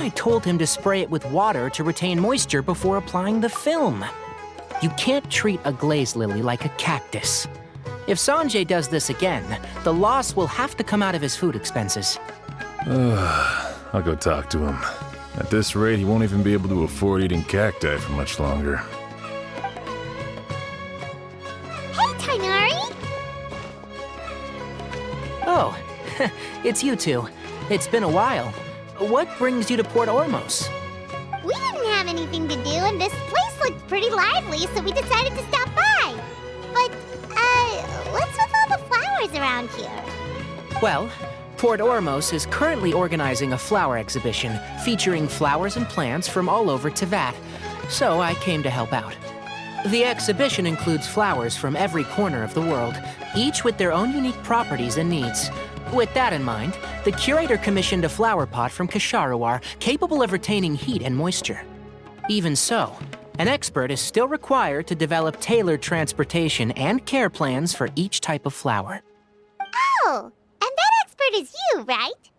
I told him to spray it with water to retain moisture before applying the film. You can't treat a glaze lily like a cactus. If Sanjay does this again, the loss will have to come out of his food expenses. I'll go talk to him. At this rate, he won't even be able to afford eating cacti for much longer. Hey, Tainari! Oh, it's you two. It's been a while. What brings you to Port Ormos? We didn't have anything to do, and this place looked pretty lively, so we decided to stop by. But, what's with all the flowers around here? Well, Port Ormos is currently organizing a flower exhibition featuring flowers and plants from all over Teyvat, so I came to help out. The exhibition includes flowers from every corner of the world, each with their own unique properties and needs. With that in mind, the curator commissioned a flower pot from Kasharawar capable of retaining heat and moisture. Even so, an expert is still required to develop tailored transportation and care plans for each type of flower. Oh, and that expert is you, right?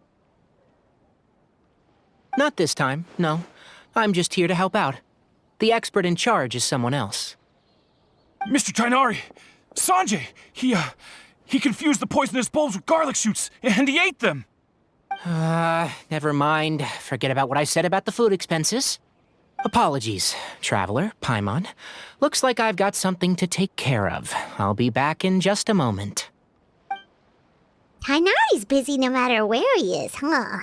Not this time, no. I'm just here to help out. The expert in charge is someone else. Mr. Tainari! Sanjay! He confused the poisonous bulbs with garlic shoots, and he ate them! Never mind. Forget about what I said about the food expenses. Apologies, Traveler, Paimon. Looks like I've got something to take care of. I'll be back in just a moment. Tainari's busy no matter where he is, huh?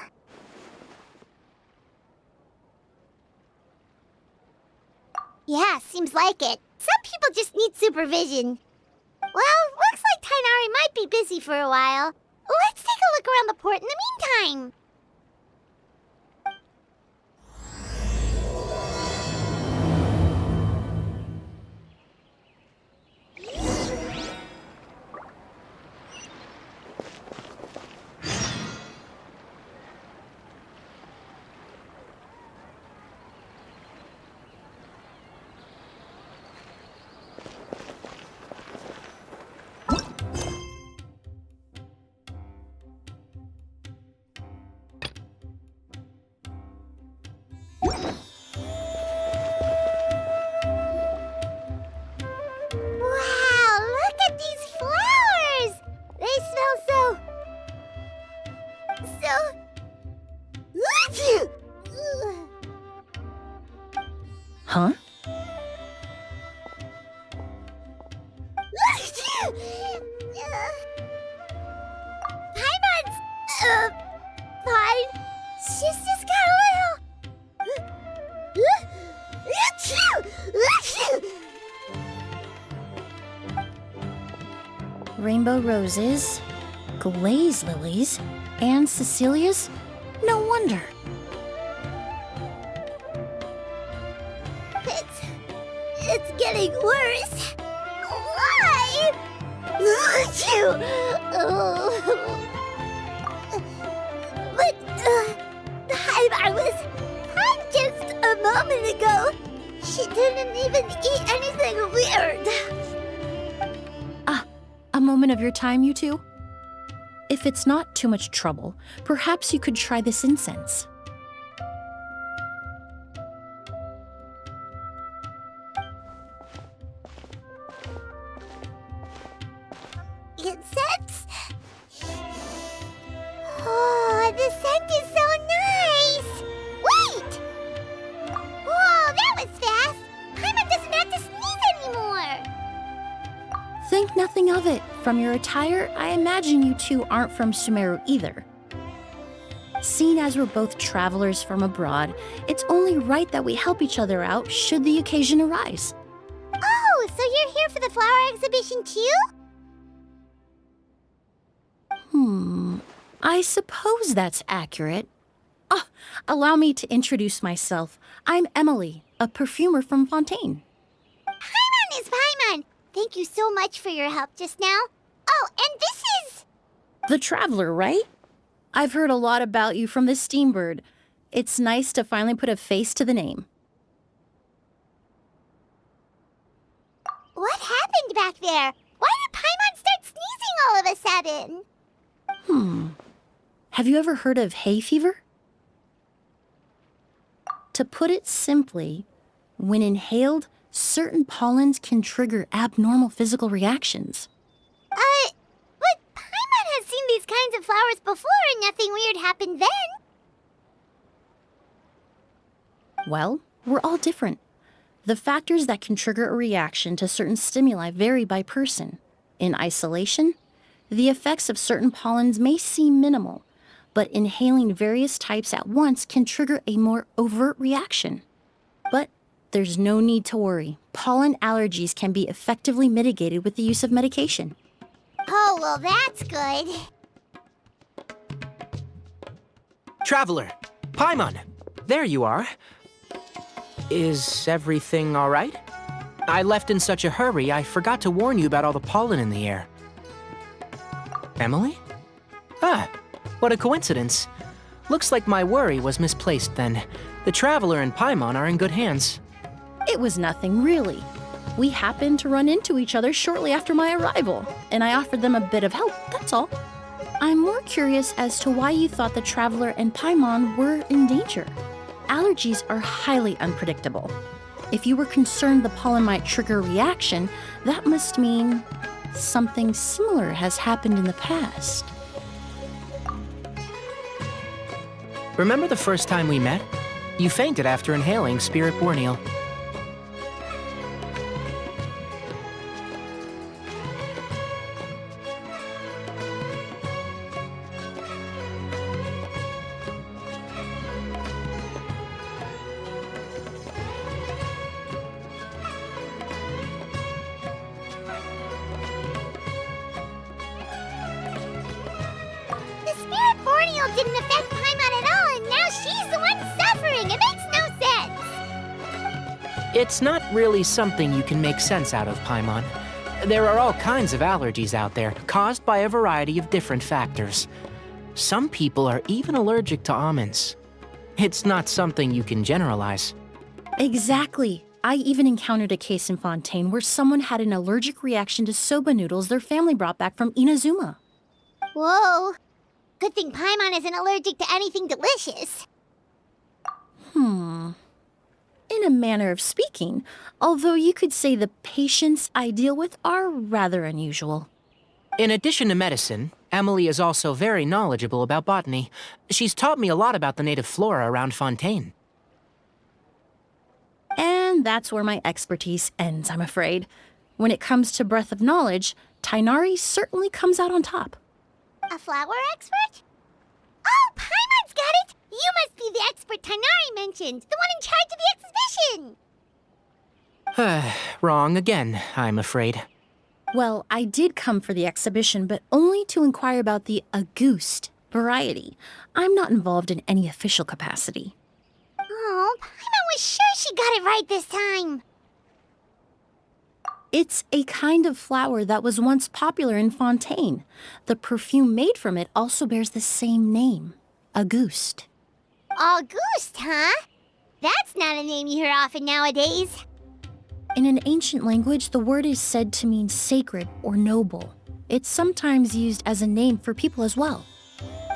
Yeah, seems like it. Some people just need supervision. Well, looks like Tainari might be busy for a while. Let's take a look around the port in the meantime. Huh? Paimon's, fine. She's just got a little... Rainbow roses, glaze lilies, and Cecilia's? No wonder. It's getting worse. Why? But the hive I was on just a moment ago, she didn't even eat anything weird. A moment of your time, you two? If it's not too much trouble, perhaps you could try this incense. Incense? Oh, the scent is so nice! Wait! Whoa, that was fast! Paimon doesn't have to sneeze anymore! Think nothing of it. From your attire, I imagine you two aren't from Sumeru either. Seeing as we're both travelers from abroad, it's only right that we help each other out should the occasion arise. Oh, so you're here for the flower exhibition too? I suppose that's accurate. Allow me to introduce myself. I'm Emilie, a perfumer from Fontaine. Paimon is Paimon! Thank you so much for your help just now. Oh, and this is... The Traveler, right? I've heard a lot about you from the Steambird. It's nice to finally put a face to the name. What happened back there? Why did Paimon start sneezing all of a sudden? Have you ever heard of hay fever? To put it simply, when inhaled, certain pollens can trigger abnormal physical reactions. But Paimon has seen these kinds of flowers before and nothing weird happened then. Well, we're all different. The factors that can trigger a reaction to certain stimuli vary by person. In isolation, the effects of certain pollens may seem minimal, but inhaling various types at once can trigger a more overt reaction. But there's no need to worry. Pollen allergies can be effectively mitigated with the use of medication. Oh, well, that's good. Traveler, Paimon, there you are. Is everything all right? I left in such a hurry, I forgot to warn you about all the pollen in the air. Emily? Ah, what a coincidence. Looks like my worry was misplaced then. The Traveler and Paimon are in good hands. It was nothing, really. We happened to run into each other shortly after my arrival, and I offered them a bit of help, that's all. I'm more curious as to why you thought the Traveler and Paimon were in danger. Allergies are highly unpredictable. If you were concerned the pollen might trigger a reaction, that must mean something similar has happened in the past. Remember the first time we met? You fainted after inhaling Spirit Borneal. Didn't affect Paimon at all, and now she's the one suffering. It makes no sense. It's not really something you can make sense out of, Paimon. There are all kinds of allergies out there, caused by a variety of different factors. Some people are even allergic to almonds. It's not something you can generalize. Exactly. I even encountered a case in Fontaine where someone had an allergic reaction to soba noodles their family brought back from Inazuma. Whoa. Good thing Paimon isn't allergic to anything delicious. In a manner of speaking, although you could say the patients I deal with are rather unusual. In addition to medicine, Emily is also very knowledgeable about botany. She's taught me a lot about the native flora around Fontaine. And that's where my expertise ends, I'm afraid. When it comes to breadth of knowledge, Tighnari certainly comes out on top. A flower expert? Oh, Paimon's got it! You must be the expert Tighnari mentioned, the one in charge of the exhibition! Wrong again, I'm afraid. Well, I did come for the exhibition, but only to inquire about the Auguste variety. I'm not involved in any official capacity. Oh, Paimon was sure she got it right this time. It's a kind of flower that was once popular in Fontaine. The perfume made from it also bears the same name, Auguste. Auguste, huh? That's not a name you hear often nowadays. In an ancient language, the word is said to mean sacred or noble. It's sometimes used as a name for people as well.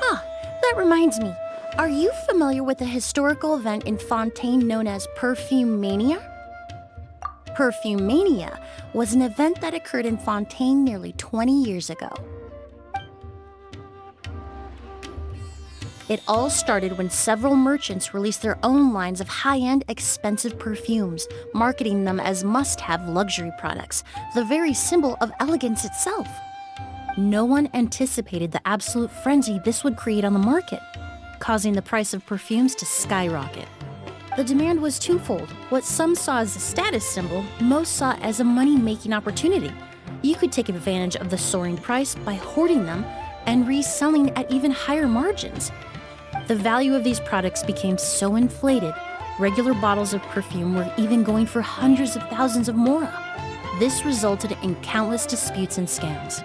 Ah, that reminds me. Are you familiar with a historical event in Fontaine known as Perfume Mania? Perfume Mania was an event that occurred in Fontaine nearly 20 years ago. It all started when several merchants released their own lines of high-end, expensive perfumes, marketing them as must-have luxury products, the very symbol of elegance itself. No one anticipated the absolute frenzy this would create on the market, causing the price of perfumes to skyrocket. The demand was twofold. What some saw as a status symbol, most saw as a money-making opportunity. You could take advantage of the soaring price by hoarding them and reselling at even higher margins. The value of these products became so inflated, regular bottles of perfume were even going for hundreds of thousands of mora. This resulted in countless disputes and scams.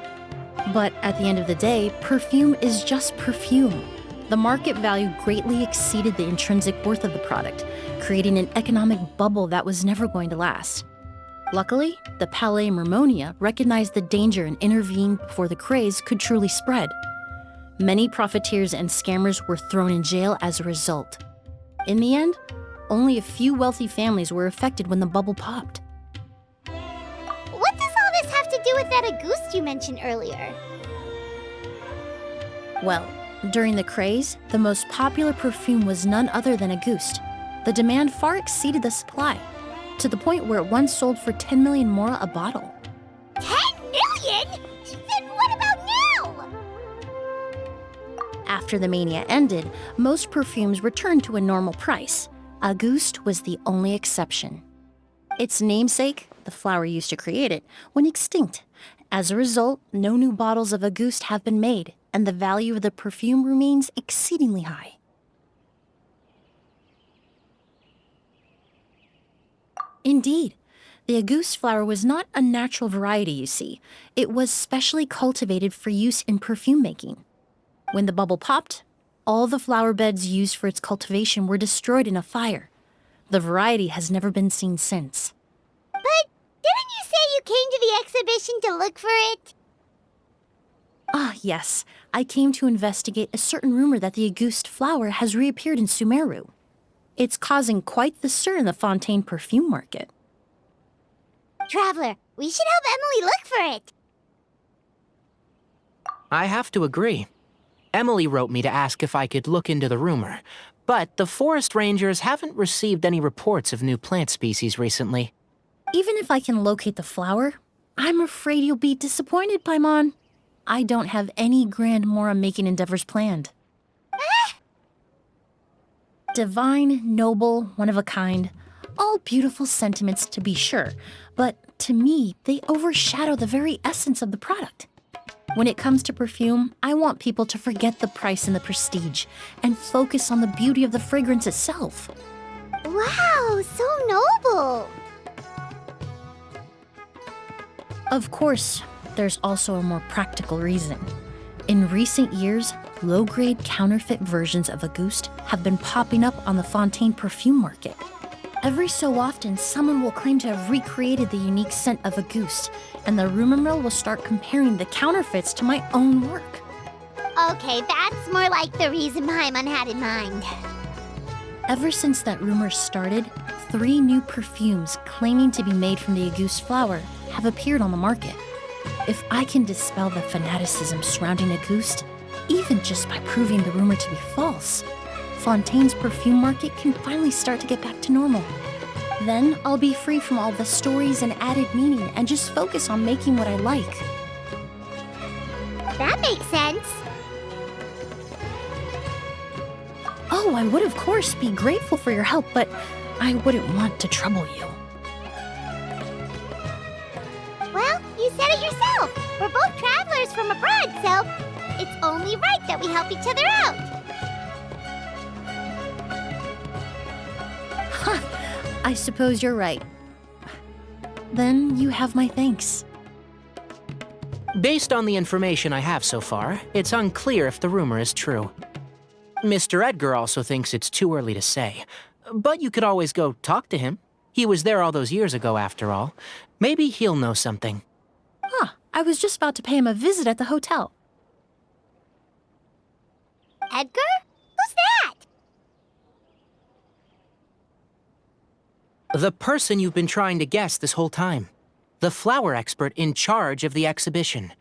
But at the end of the day, perfume is just perfume. The market value greatly exceeded the intrinsic worth of the product, creating an economic bubble that was never going to last. Luckily, the Palais Mermonia recognized the danger and intervened before the craze could truly spread. Many profiteers and scammers were thrown in jail as a result. In the end, Only a few wealthy families were affected when the bubble popped. What does all this have to do with that Auguste you mentioned earlier? Well, during the craze, the most popular perfume was none other than Auguste. The demand far exceeded the supply, to the point where it once sold for 10 million mora a bottle. 10 million? Then what about now? After the mania ended, most perfumes returned to a normal price. Auguste was the only exception. Its namesake, the flower used to create it, went extinct. As a result, no new bottles of Auguste have been made, and the value of the perfume remains exceedingly high. Indeed, the Auguste flower was not a natural variety, you see. It was specially cultivated for use in perfume making. When the bubble popped, all the flower beds used for its cultivation were destroyed in a fire. The variety has never been seen since. But didn't you say you came to the exhibition to look for it? Ah, yes. I came to investigate a certain rumor that the Auguste flower has reappeared in Sumeru. It's causing quite the stir in the Fontaine perfume market. Traveler, we should help Emily look for it. I have to agree. Emily wrote me to ask if I could look into the rumor, but the forest rangers haven't received any reports of new plant species recently. Even if I can locate the flower, I'm afraid you'll be disappointed, Paimon. I don't have any grand mora-making endeavors planned. Divine, noble, one of a kind, all beautiful sentiments to be sure, but to me, they overshadow the very essence of the product. When it comes to perfume, I want people to forget the price and the prestige and focus on the beauty of the fragrance itself. Wow, so noble. Of course, there's also a more practical reason. In recent years, low-grade counterfeit versions of Auguste have been popping up on the Fontaine perfume market. Every so often, someone will claim to have recreated the unique scent of Auguste, and the rumor mill will start comparing the counterfeits to my own work. Okay, that's more like the reason Paimon had in mind. Ever since that rumor started, 3 new perfumes claiming to be made from the Auguste flower have appeared on the market. If I can dispel the fanaticism surrounding Auguste, even just by proving the rumor to be false, Fontaine's perfume market can finally start to get back to normal. Then I'll be free from all the stories and added meaning and just focus on making what I like. That makes sense. Oh, I would of course be grateful for your help, but I wouldn't want to trouble you. Well, you said it yourself. We're both travelers from abroad, so it's only right that we help each other out. I suppose you're right. Then you have my thanks. Based on the information I have so far, it's unclear if the rumor is true. Mr. Edgar also thinks it's too early to say, but you could always go talk to him. He was there all those years ago, after all. Maybe he'll know something. I was just about to pay him a visit at the hotel. Edgar? Who's that? The person you've been trying to guess this whole time. The flower expert in charge of the exhibition.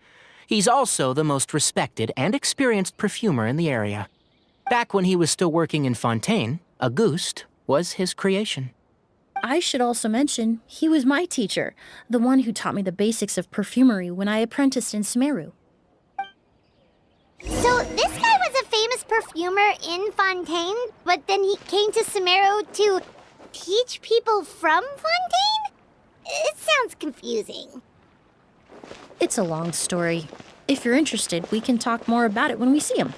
He's also the most respected and experienced perfumer in the area. Back when he was still working in Fontaine, Auguste was his creation. I should also mention, he was my teacher, the one who taught me the basics of perfumery when I apprenticed in Sumeru. So this guy was a famous perfumer in Fontaine, but then he came to Sumeru to teach people from Fontaine? It sounds confusing. It's a long story. If you're interested, we can talk more about it when we see him.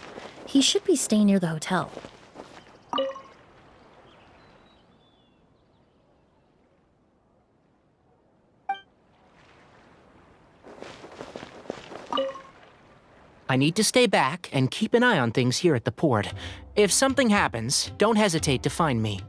He should be staying near the hotel. I need to stay back and keep an eye on things here at the port. If something happens, don't hesitate to find me.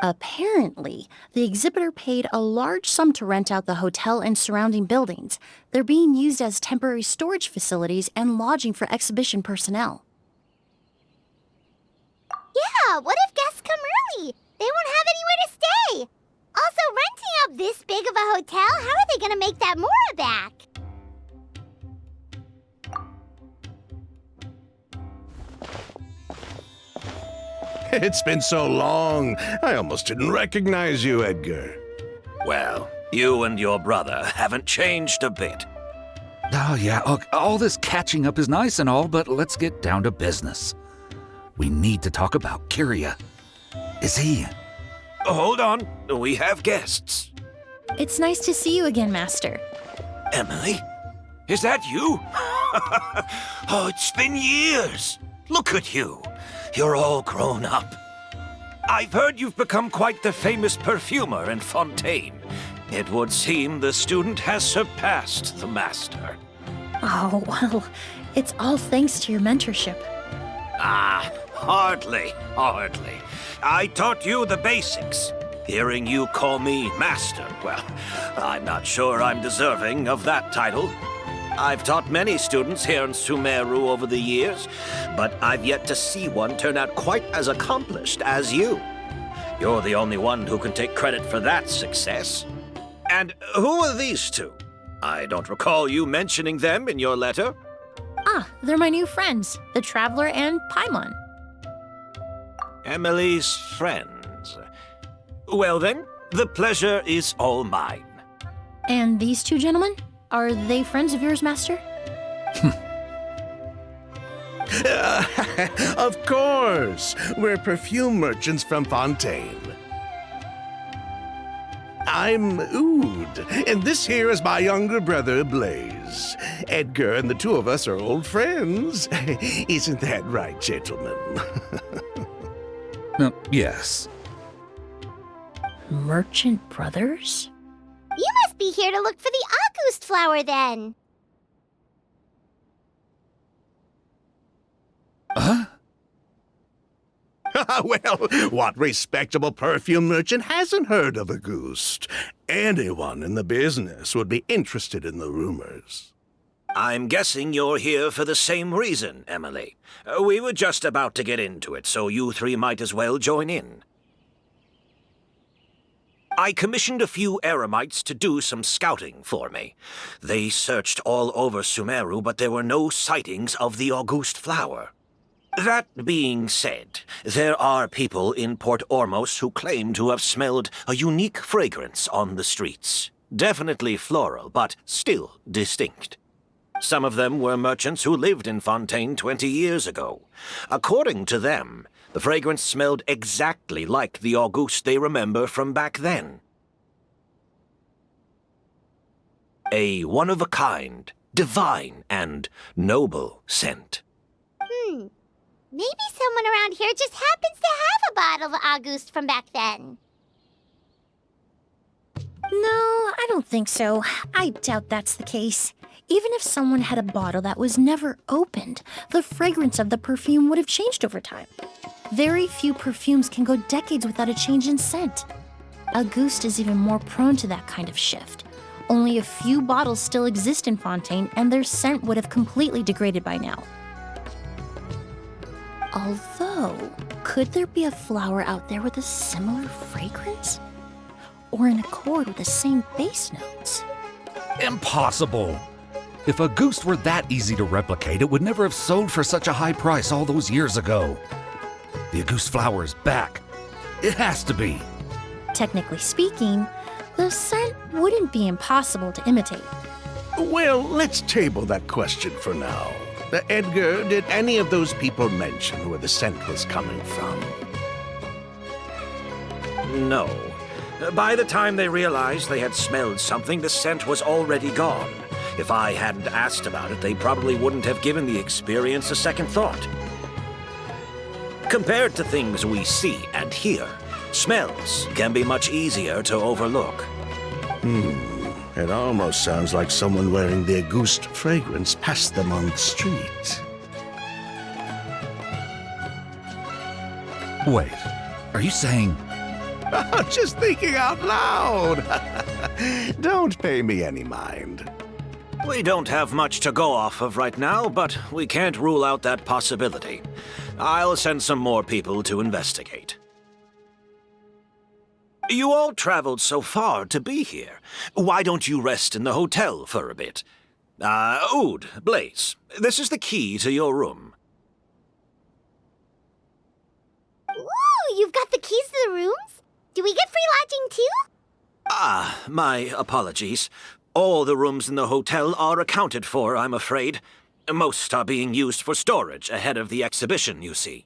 Apparently, the exhibitor paid a large sum to rent out the hotel and surrounding buildings. They're being used as temporary storage facilities and lodging for exhibition personnel. Yeah, what if guests come early? They won't have anywhere to stay. Also, renting out this big of a hotel, how are they gonna make that more back? It's been so long, I almost didn't recognize you, Edgar. Well, you and your brother haven't changed a bit. Oh, yeah, look, all this catching up is nice and all, but let's get down to business. We need to talk about Kyria. Is he... Hold on, we have guests. It's nice to see you again, Master. Emily? Is that you? Oh, it's been years. Look at you. You're all grown up. I've heard you've become quite the famous perfumer in Fontaine. It would seem the student has surpassed the master. Oh, well, it's all thanks to your mentorship. Ah, hardly. I taught you the basics. Hearing you call me master, well, I'm not sure I'm deserving of that title. I've taught many students here in Sumeru over the years, but I've yet to see one turn out quite as accomplished as you. You're the only one who can take credit for that success. And who are these two? I don't recall you mentioning them in your letter. Ah, they're my new friends, the Traveler and Paimon. Emily's friends. Well then, the pleasure is all mine. And these two gentlemen? Are they friends of yours, Master? Of course! We're perfume merchants from Fontaine. I'm Oud, and this here is my younger brother, Blaze. Edgar and the two of us are old friends. Isn't that right, gentlemen? Yes. Merchant brothers? You must be here to look for the August flower, then. Huh? Well, what respectable perfume merchant hasn't heard of Auguste? Anyone in the business would be interested in the rumors. I'm guessing you're here for the same reason, Emily. We were just about to get into it, so you three might as well join in. I commissioned a few eremites to do some scouting for me. They searched all over Sumeru, but there were no sightings of the Auguste flower. That being said, there are people in Port Ormos who claim to have smelled a unique fragrance on the streets. Definitely floral, but still distinct. Some of them were merchants who lived in Fontaine 20 years ago. According to them, the fragrance smelled exactly like the Auguste they remember from back then. A one-of-a-kind, divine, and noble scent. Maybe someone around here just happens to have a bottle of Auguste from back then. No, I don't think so. I doubt that's the case. Even if someone had a bottle that was never opened, the fragrance of the perfume would have changed over time. Very few perfumes can go decades without a change in scent. Auguste is even more prone to that kind of shift. Only a few bottles still exist in Fontaine, and their scent would have completely degraded by now. Although, could there be a flower out there with a similar fragrance? Or in accord with the same base notes? Impossible! If Auguste were that easy to replicate, it would never have sold for such a high price all those years ago. The Auguste flower is back. It has to be. Technically speaking, the scent wouldn't be impossible to imitate. Well, let's table that question for now. Edgar, did any of those people mention where the scent was coming from? No. By the time they realized they had smelled something, the scent was already gone. If I hadn't asked about it, they probably wouldn't have given the experience a second thought. Compared to things we see and hear, smells can be much easier to overlook. It almost sounds like someone wearing the Auguste fragrance passed them on the street. Wait, are you saying... Just thinking out loud. Don't pay me any mind. We don't have much to go off of right now, but we can't rule out that possibility. I'll send some more people to investigate. You all traveled so far to be here. Why don't you rest in the hotel for a bit? Ood, Blaze, this is the key to your room. Ooh, you've got the keys to the rooms? Do we get free lodging too? My apologies. All the rooms in the hotel are accounted for, I'm afraid. Most are being used for storage ahead of the exhibition, you see.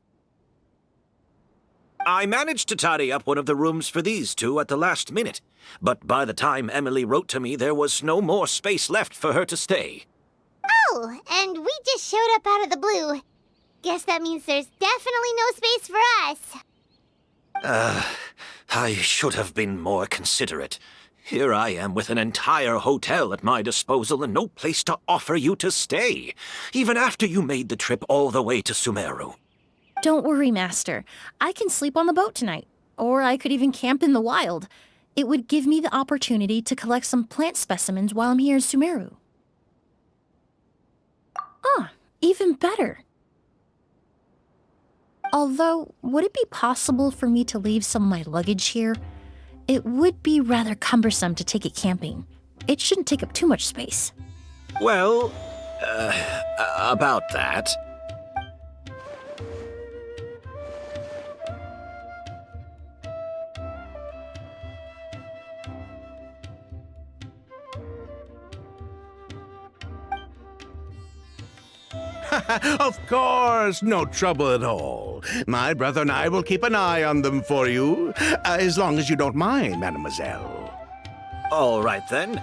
I managed to tidy up one of the rooms for these two at the last minute, but by the time Emilie wrote to me, there was no more space left for her to stay. Oh, and we just showed up out of the blue. Guess that means there's definitely no space for us. I should have been more considerate. Here I am with an entire hotel at my disposal and no place to offer you to stay, even after you made the trip all the way to Sumeru. Don't worry, Master. I can sleep on the boat tonight, or I could even camp in the wild. It would give me the opportunity to collect some plant specimens while I'm here in Sumeru. Even better. Although, would it be possible for me to leave some of my luggage here? It would be rather cumbersome to take it camping. It shouldn't take up too much space. Well, about that. Of course, no trouble at all. My brother and I will keep an eye on them for you, as long as you don't mind, mademoiselle. All right, then.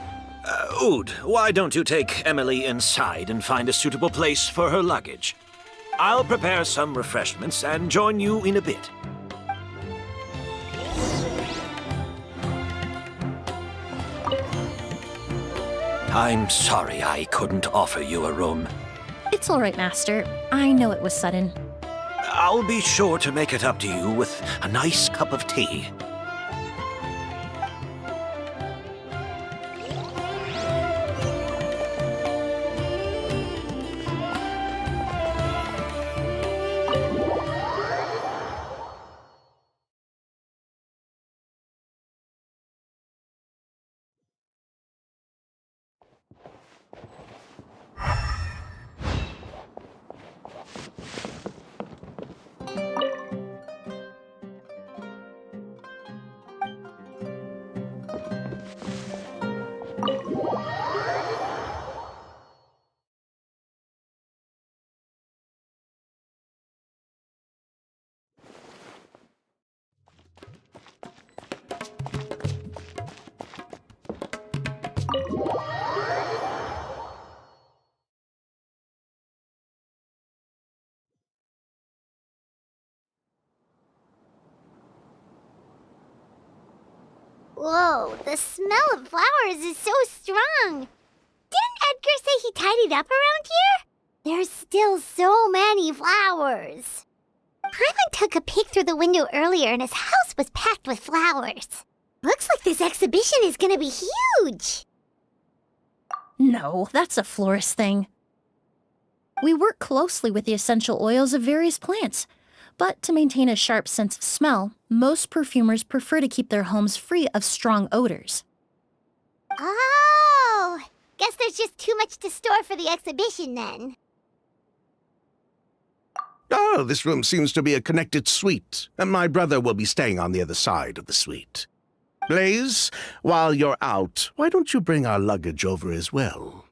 Ood, why don't you take Emilie inside and find a suitable place for her luggage? I'll prepare some refreshments and join you in a bit. I'm sorry I couldn't offer you a room. It's all right, Master. I know it was sudden. I'll be sure to make it up to you with a nice cup of tea. Whoa, the smell of flowers is so strong. Didn't Edgar say he tidied up around here? There's still so many flowers. Hyman took a peek through the window earlier and his house was packed with flowers. Looks like this exhibition is gonna be huge. No, that's a florist thing. We work closely with the essential oils of various plants, but to maintain a sharp sense of smell, most perfumers prefer to keep their homes free of strong odors. Oh, guess there's just too much to store for the exhibition then. Oh, this room seems to be a connected suite, and my brother will be staying on the other side of the suite. Blaze, while you're out, why don't you bring our luggage over as well?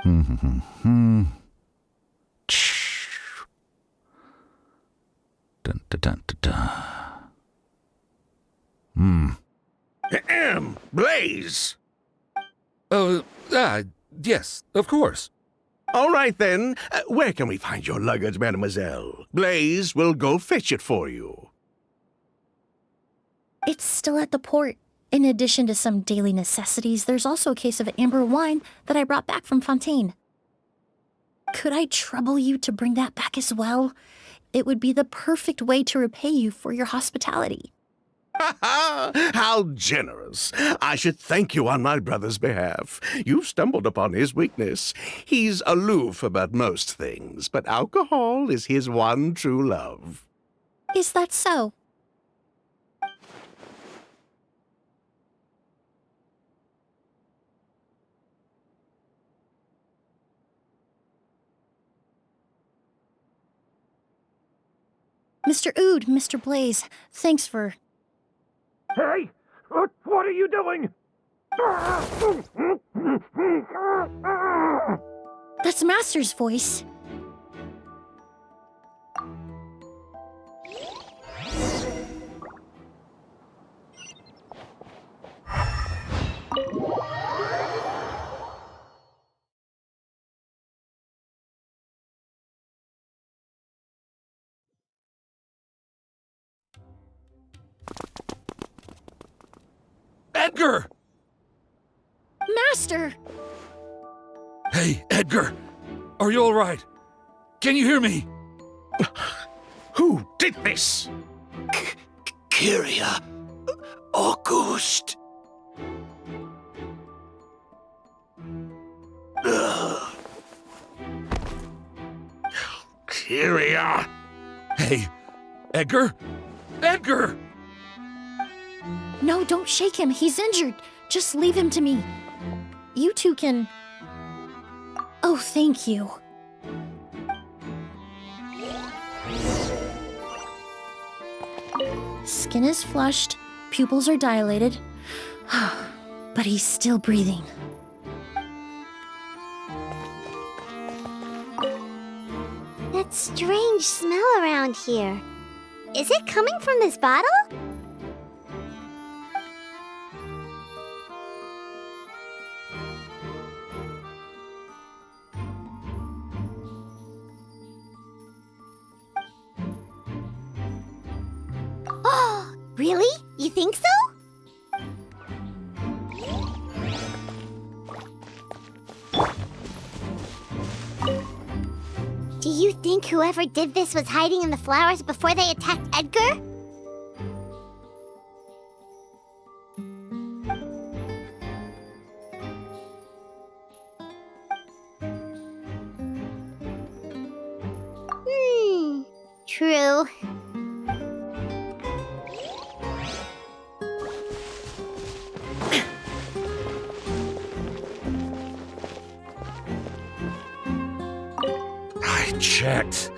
Dun, dun, dun, dun, dun. Blaze! Yes, of course. All right, then. Where can we find your luggage, mademoiselle? Blaze will go fetch it for you. It's still at the port. In addition to some daily necessities, there's also a case of amber wine that I brought back from Fontaine. Could I trouble you to bring that back as well? It would be the perfect way to repay you for your hospitality. How generous. I should thank you on my brother's behalf. You stumbled upon his weakness. He's aloof about most things, but alcohol is his one true love. Is that so? Mr. Ood, Mr. Blaze, thanks for... Hey! What are you doing? That's Master's voice. Edgar! Master! Hey, Edgar! Are you all right? Can you hear me? Who did this? Kyria. August. Kyria. Hey, Edgar? Edgar! No, don't shake him. He's injured. Just leave him to me. You two can... Oh, thank you. Skin is flushed, pupils are dilated, but he's still breathing. That strange smell around here. Is it coming from this bottle? Oh, really? You think so? Do you think whoever did this was hiding in the flowers before they attacked Edgar? True. I checked.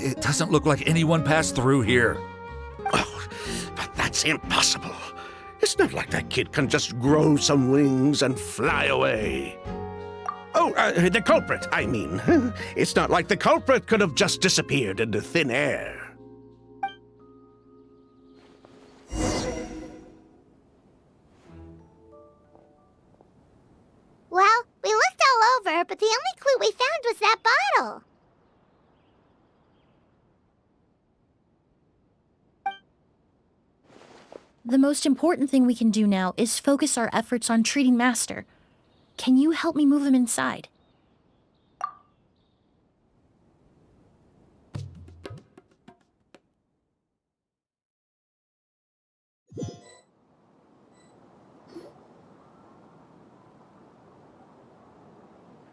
It doesn't look like anyone passed through here. Oh, but that's impossible. It's not like that kid can just grow some wings and fly away. Oh, the culprit, I mean. It's not like the culprit could have just disappeared into thin air. Well, we looked all over, but the only clue we found was that bottle. The most important thing we can do now is focus our efforts on treating Master. Can you help me move him inside?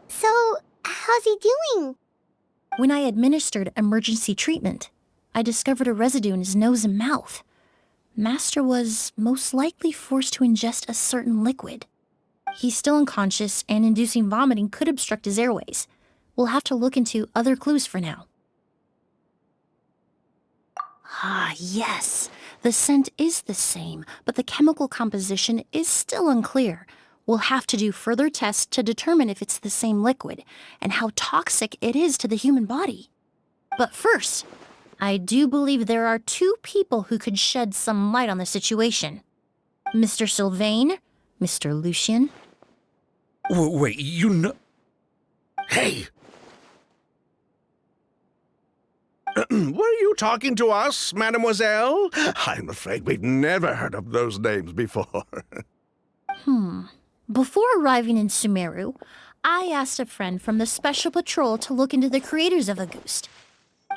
So, how's he doing? When I administered emergency treatment, I discovered a residue in his nose and mouth. Master was most likely forced to ingest a certain liquid. He's still unconscious, and inducing vomiting could obstruct his airways. We'll have to look into other clues for now. Ah, yes. The scent is the same, but the chemical composition is still unclear. We'll have to do further tests to determine if it's the same liquid, and how toxic it is to the human body. But first, I do believe there are two people who could shed some light on the situation. Mr. Sylvain, Mr. Lucien. Wait, you know... Hey! Were you talking to us, mademoiselle? I'm afraid we'd never heard of those names before. Before arriving in Sumeru, I asked a friend from the Special Patrol to look into the creators of August.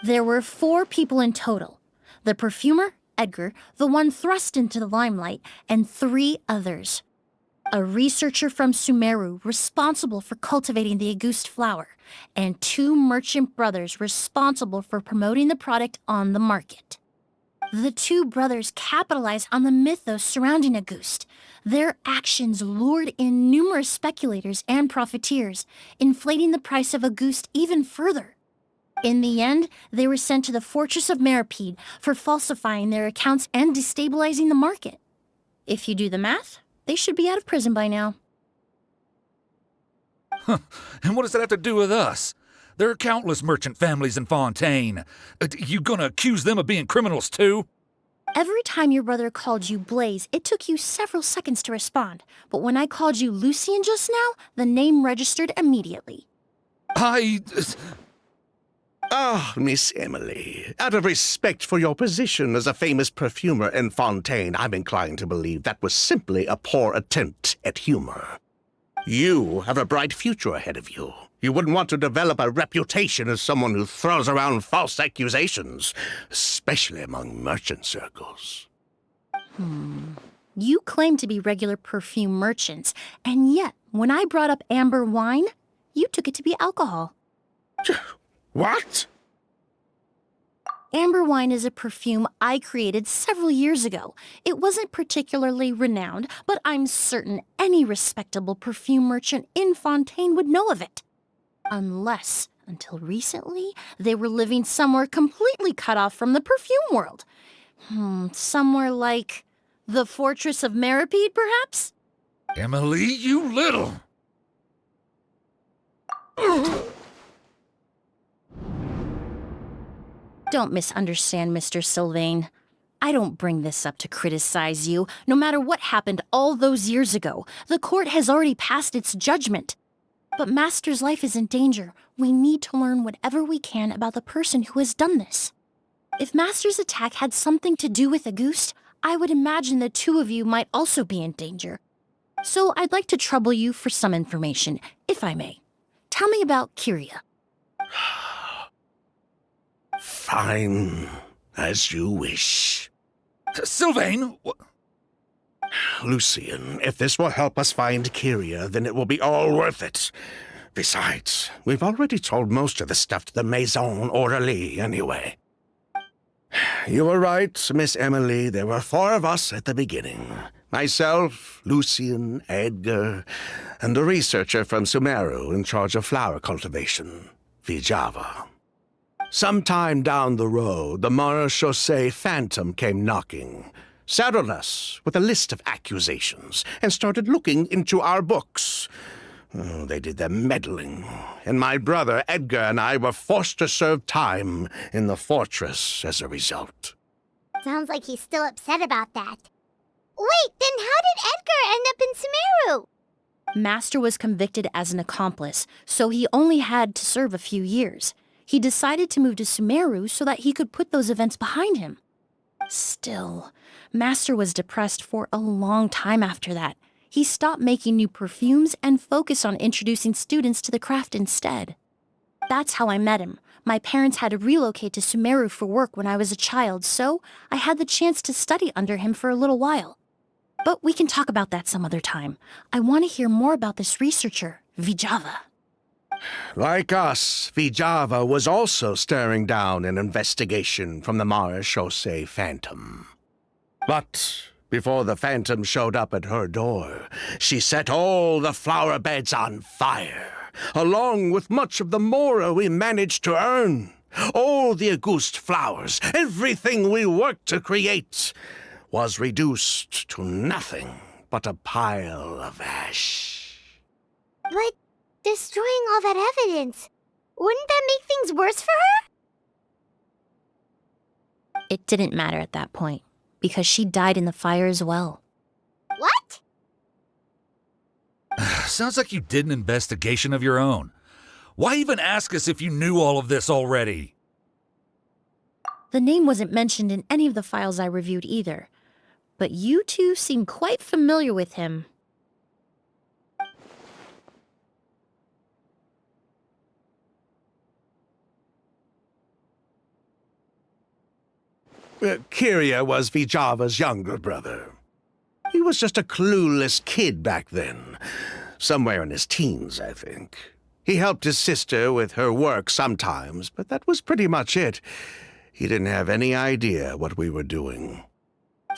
There were 4 people in total: the perfumer, Edgar, the one thrust into the limelight, and 3 others. A researcher from Sumeru responsible for cultivating the Auguste flower, and 2 merchant brothers responsible for promoting the product on the market. The 2 brothers capitalized on the mythos surrounding Auguste. Their actions lured in numerous speculators and profiteers, inflating the price of Auguste even further. In the end, they were sent to the fortress of Meripede for falsifying their accounts and destabilizing the market. If you do the math, they should be out of prison by now. And what does that have to do with us? There are countless merchant families in Fontaine. You gonna accuse them of being criminals too? Every time your brother called you Blaze, it took you several seconds to respond. But when I called you Lucien just now, the name registered immediately. Ah, Miss Emilie, out of respect for your position as a famous perfumer in Fontaine, I'm inclined to believe that was simply a poor attempt at humor. You have a bright future ahead of you. You wouldn't want to develop a reputation as someone who throws around false accusations, especially among merchant circles. You claim to be regular perfume merchants, and yet, when I brought up amber wine, you took it to be alcohol. What? Amber wine is a perfume I created several years ago. It wasn't particularly renowned, but I'm certain any respectable perfume merchant in Fontaine would know of it. Unless, until recently, they were living somewhere completely cut off from the perfume world. Somewhere like the Fortress of Meripede, perhaps? Emily, you little... Don't misunderstand, Mr. Sylvain. I don't bring this up to criticize you. No matter what happened all those years ago, the court has already passed its judgment. But Master's life is in danger. We need to learn whatever we can about the person who has done this. If Master's attack had something to do with Auguste, I would imagine the 2 of you might also be in danger. So I'd like to trouble you for some information, if I may. Tell me about Kyria. Fine, as you wish. Sylvain! Lucien, if this will help us find Kyria, then it will be all worth it. Besides, we've already told most of the stuff to the Maison Orderly anyway. You were right, Miss Emilie. There were 4 of us at the beginning. Myself, Lucien, Edgar, and a researcher from Sumeru in charge of flower cultivation, Vídeo. Sometime down the road, the Marechaussee Phantom came knocking, saddled us with a list of accusations, and started looking into our books. Oh, they did their meddling, and my brother Edgar and I were forced to serve time in the fortress as a result. Sounds like he's still upset about that. Wait, then how did Edgar end up in Sumeru? Master was convicted as an accomplice, so he only had to serve a few years. He decided to move to Sumeru so that he could put those events behind him. Still, Master was depressed for a long time after that. He stopped making new perfumes and focused on introducing students to the craft instead. That's how I met him. My parents had to relocate to Sumeru for work when I was a child, so I had the chance to study under him for a little while. But we can talk about that some other time. I want to hear more about this researcher, Vídeo. Like us, Vídeo was also staring down an investigation from the Marechaussee Phantom. But before the Phantom showed up at her door, she set all the flower beds on fire, along with much of the mora we managed to earn. All the Auguste flowers, everything we worked to create, was reduced to nothing but a pile of ash. But destroying all that evidence, wouldn't that make things worse for her? It didn't matter at that point, because she died in the fire as well. What? Sounds like you did an investigation of your own. Why even ask us if you knew all of this already? The name wasn't mentioned in any of the files I reviewed either, but you 2 seem quite familiar with him. Kyria was Vijava's younger brother. He was just a clueless kid back then. Somewhere in his teens, I think. He helped his sister with her work sometimes, but that was pretty much it. He didn't have any idea what we were doing.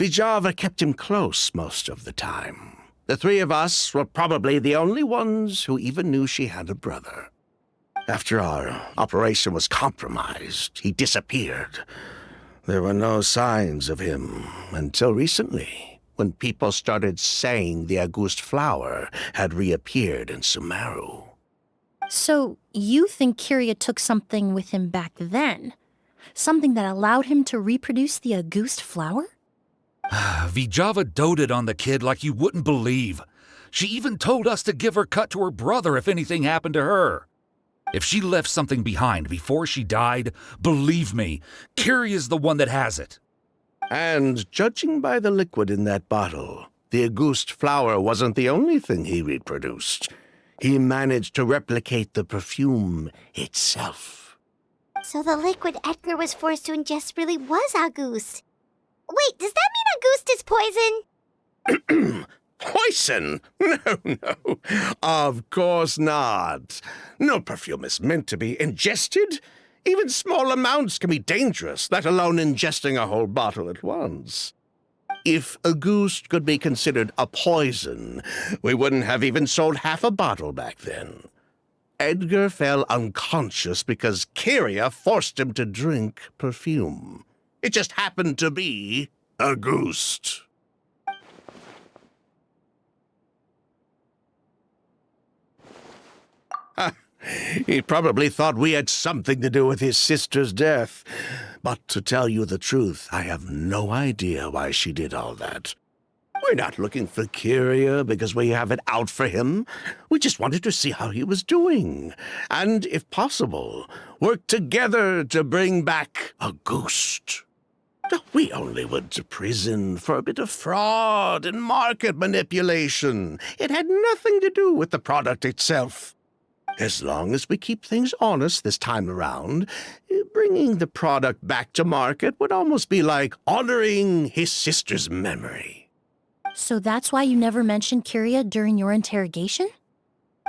Vijava kept him close most of the time. The three of us were probably the only ones who even knew she had a brother. After our operation was compromised, he disappeared. There were no signs of him until recently, when people started saying the August flower had reappeared in Sumeru. So, you think Kyria took something with him back then? Something that allowed him to reproduce the August flower? Vijava doted on the kid like you wouldn't believe. She even told us to give her cut to her brother if anything happened to her. If she left something behind before she died, believe me, Kyria's the one that has it. And judging by the liquid in that bottle, the August flower wasn't the only thing he reproduced. He managed to replicate the perfume itself. So the liquid Edgar was forced to ingest really was August. Wait, does that mean August is poison? Poison? No. Of course not. No perfume is meant to be ingested. Even small amounts can be dangerous, let alone ingesting a whole bottle at once. If August could be considered a poison, we wouldn't have even sold half a bottle back then. Edgar fell unconscious because Kyria forced him to drink perfume. It just happened to be August. He probably thought we had something to do with his sister's death. But to tell you the truth, I have no idea why she did all that. We're not looking for Kyria because we have it out for him. We just wanted to see how he was doing. And, if possible, work together to bring back August. We only went to prison for a bit of fraud and market manipulation. It had nothing to do with the product itself. As long as we keep things honest this time around, bringing the product back to market would almost be like honoring his sister's memory. So that's why you never mentioned Kyria during your interrogation?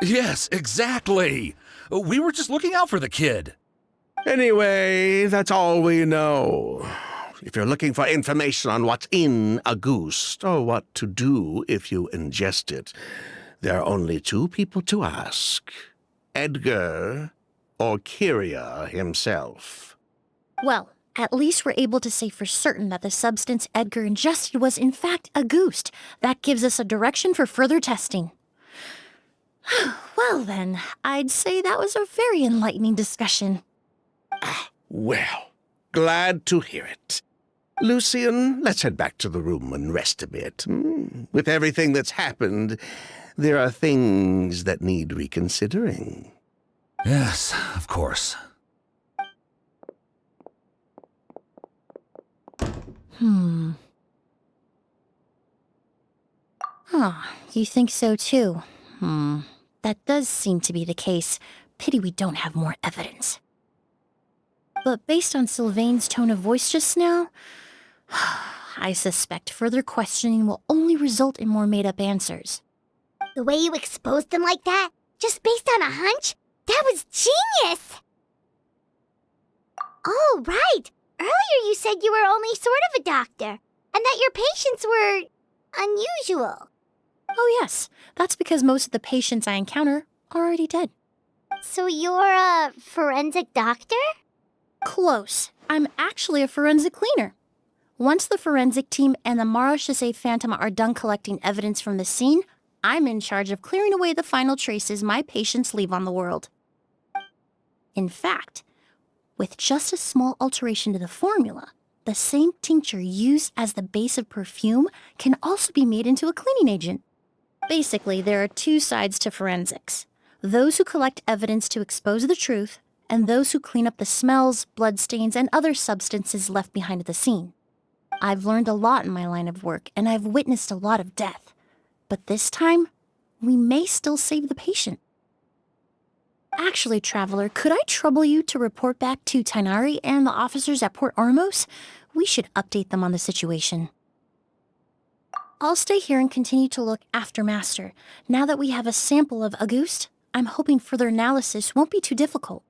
Yes, exactly. We were just looking out for the kid. Anyway, that's all we know. If you're looking for information on what's in August, or what to do if you ingest it, there are only two people to ask. Edgar or Kyria himself. Well, at least we're able to say for certain that the substance Edgar ingested was in fact August. That gives us a direction for further testing. Well then, I'd say that was a very enlightening discussion. Well, glad to hear it. Lucian, let's head back to the room and rest a bit. With everything that's happened, there are things that need reconsidering. Yes, of course. You think so too? That does seem to be the case. Pity we don't have more evidence. But based on Sylvain's tone of voice just now, I suspect further questioning will only result in more made-up answers. The way you exposed them like that, just based on a hunch? That was genius! Oh, right. Earlier you said you were only sort of a doctor, and that your patients were unusual. Oh yes, that's because most of the patients I encounter are already dead. So you're a forensic doctor? Close. I'm actually a forensic cleaner. Once the forensic team and the Marechaussee Phantom are done collecting evidence from the scene, I'm in charge of clearing away the final traces my patients leave on the world. In fact, with just a small alteration to the formula, the same tincture used as the base of perfume can also be made into a cleaning agent. Basically, there are two sides to forensics. Those who collect evidence to expose the truth, and those who clean up the smells, bloodstains, and other substances left behind at the scene. I've learned a lot in my line of work, and I've witnessed a lot of death. But this time, we may still save the patient. Actually, Traveler, could I trouble you to report back to Tainari and the officers at Port Ormos? We should update them on the situation. I'll stay here and continue to look after Master. Now that we have a sample of Auguste, I'm hoping further analysis won't be too difficult.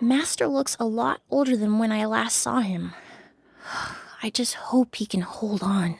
Master looks a lot older than when I last saw him. I just hope he can hold on.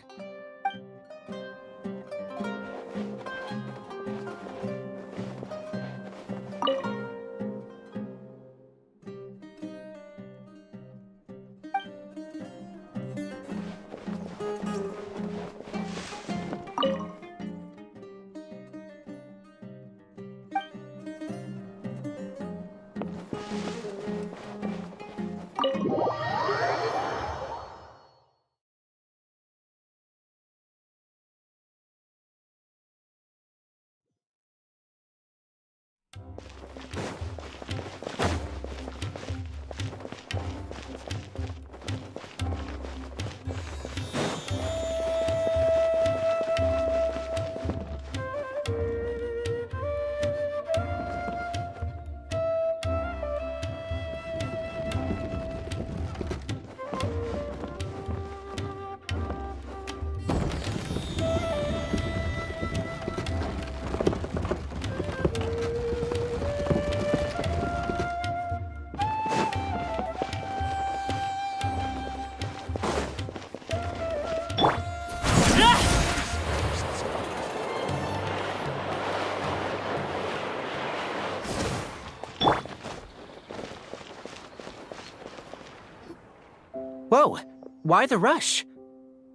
Whoa, why the rush?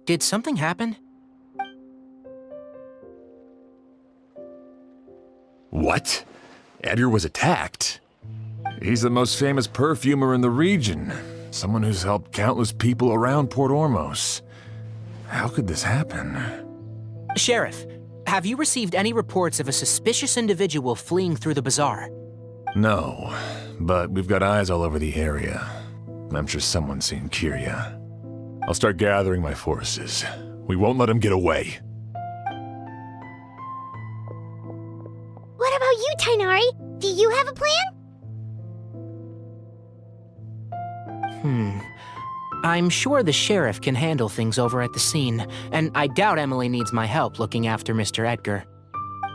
Did something happen? What? Edgar was attacked? He's the most famous perfumer in the region. Someone who's helped countless people around Port Ormos. How could this happen? Sheriff, have you received any reports of a suspicious individual fleeing through the bazaar? No, but we've got eyes all over the area. I'm sure someone's seen Kyria. I'll start gathering my forces. We won't let him get away. What about you, Tainari? Do you have a plan? I'm sure the sheriff can handle things over at the scene, and I doubt Emily needs my help looking after Mr. Edgar.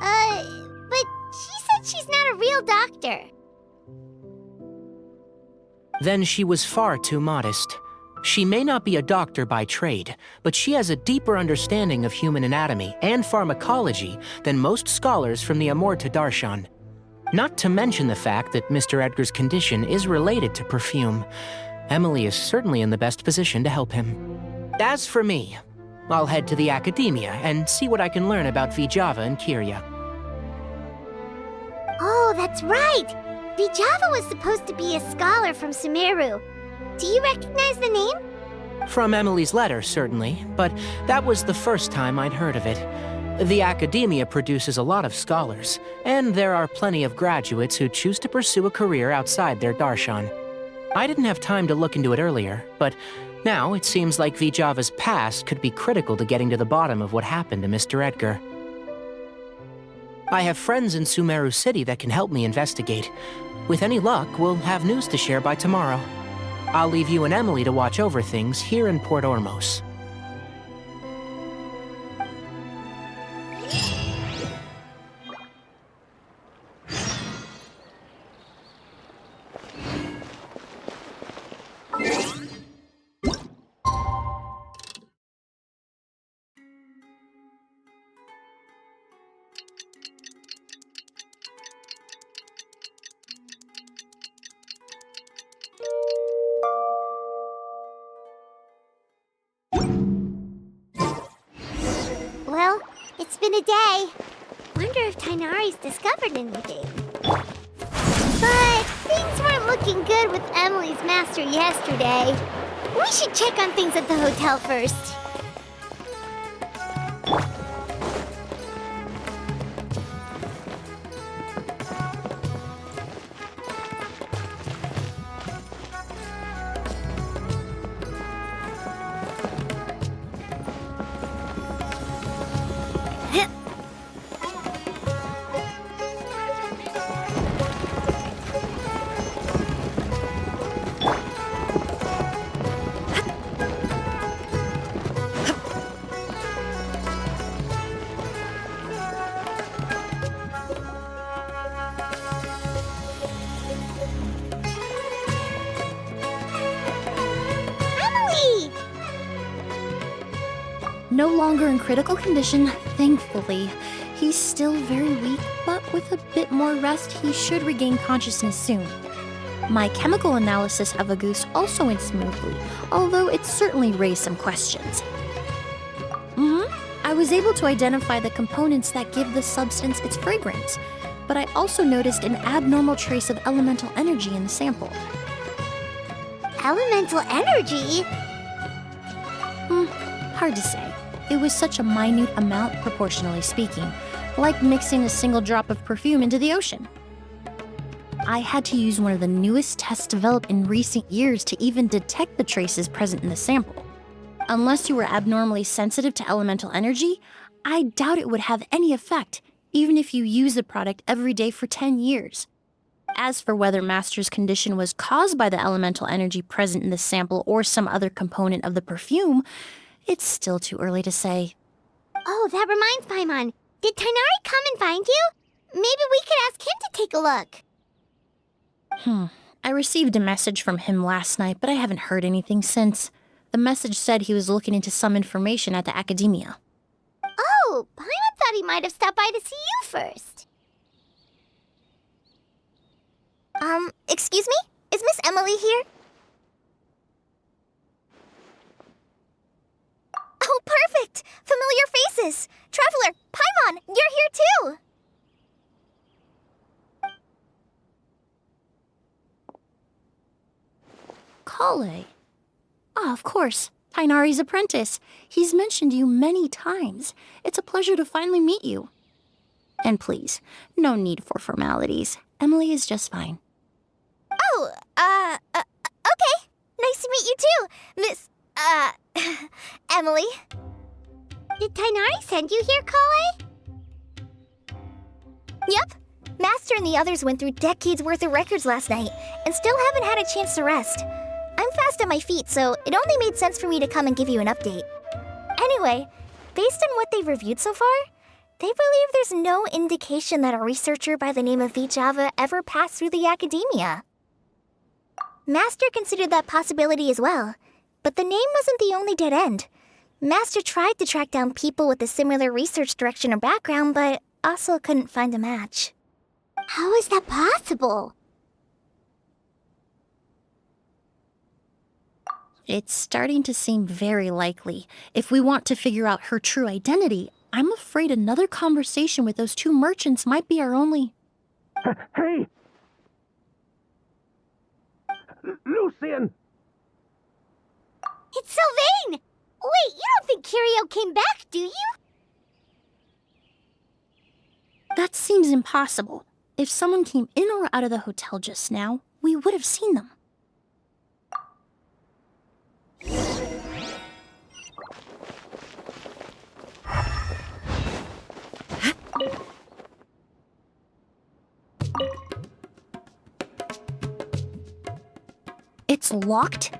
But she said she's not a real doctor. Then she was far too modest. She may not be a doctor by trade, but she has a deeper understanding of human anatomy and pharmacology than most scholars from the Amorta Darshan. Not to mention the fact that Mr. Edgar's condition is related to perfume. Emily is certainly in the best position to help him. As for me, I'll head to the academia and see what I can learn about Vijava and Kyria. Oh, that's right! Vijava was supposed to be a scholar from Sumeru. Do you recognize the name? From Emily's letter, certainly, but that was the first time I'd heard of it. The academia produces a lot of scholars, and there are plenty of graduates who choose to pursue a career outside their darshan. I didn't have time to look into it earlier, but now it seems like Vijava's past could be critical to getting to the bottom of what happened to Mr. Edgar. I have friends in Sumeru City that can help me investigate. With any luck, we'll have news to share by tomorrow. I'll leave you and Emily to watch over things here in Port Ormos. Well, it's been a day. Wonder if Tainari's discovered anything. But things weren't looking good with Emily's master yesterday. We should check on things at the hotel first. no longer in critical condition, thankfully. He's still very weak, but with a bit more rest, he should regain consciousness soon. My chemical analysis of Auguste also went smoothly, although it certainly raised some questions. I was able to identify the components that give the substance its fragrance, but I also noticed an abnormal trace of elemental energy in the sample. Elemental energy? Hard to say. It was such a minute amount, proportionally speaking, like mixing a single drop of perfume into the ocean. I had to use one of the newest tests developed in recent years to even detect the traces present in the sample. Unless you were abnormally sensitive to elemental energy, I doubt it would have any effect, even if you use the product every day for 10 years. As for whether Master's condition was caused by the elemental energy present in the sample or some other component of the perfume, it's still too early to say. Oh, that reminds Paimon. Did Tighnari come and find you? Maybe we could ask him to take a look. I received a message from him last night, but I haven't heard anything since. The message said he was looking into some information at the academia. Oh, Paimon thought he might have stopped by to see you first. Excuse me? Is Miss Emilie here? Oh, perfect! Familiar faces! Traveler, Paimon, you're here too! Kale. Ah, of course. Tighnari's apprentice. He's mentioned you many times. It's a pleasure to finally meet you. And please, no need for formalities. Emilie is just fine. Oh, okay. Nice to meet you too, Miss, Emilie. Did Tighnari send you here, Kale? Yep. Master and the others went through decades worth of records last night, and still haven't had a chance to rest. I'm fast on my feet, so it only made sense for me to come and give you an update. Anyway, based on what they've reviewed so far, they believe there's no indication that a researcher by the name of Vídeo ever passed through the academia. Master considered that possibility as well, but the name wasn't the only dead end. Master tried to track down people with a similar research direction or background, but also couldn't find a match. How is that possible? It's starting to seem very likely. If we want to figure out her true identity, I'm afraid another conversation with those two merchants might be our only... Hey! Lucian! It's Sylvain! Wait, you don't think Curio came back, do you? That seems impossible. If someone came in or out of the hotel just now, we would have seen them. It's locked?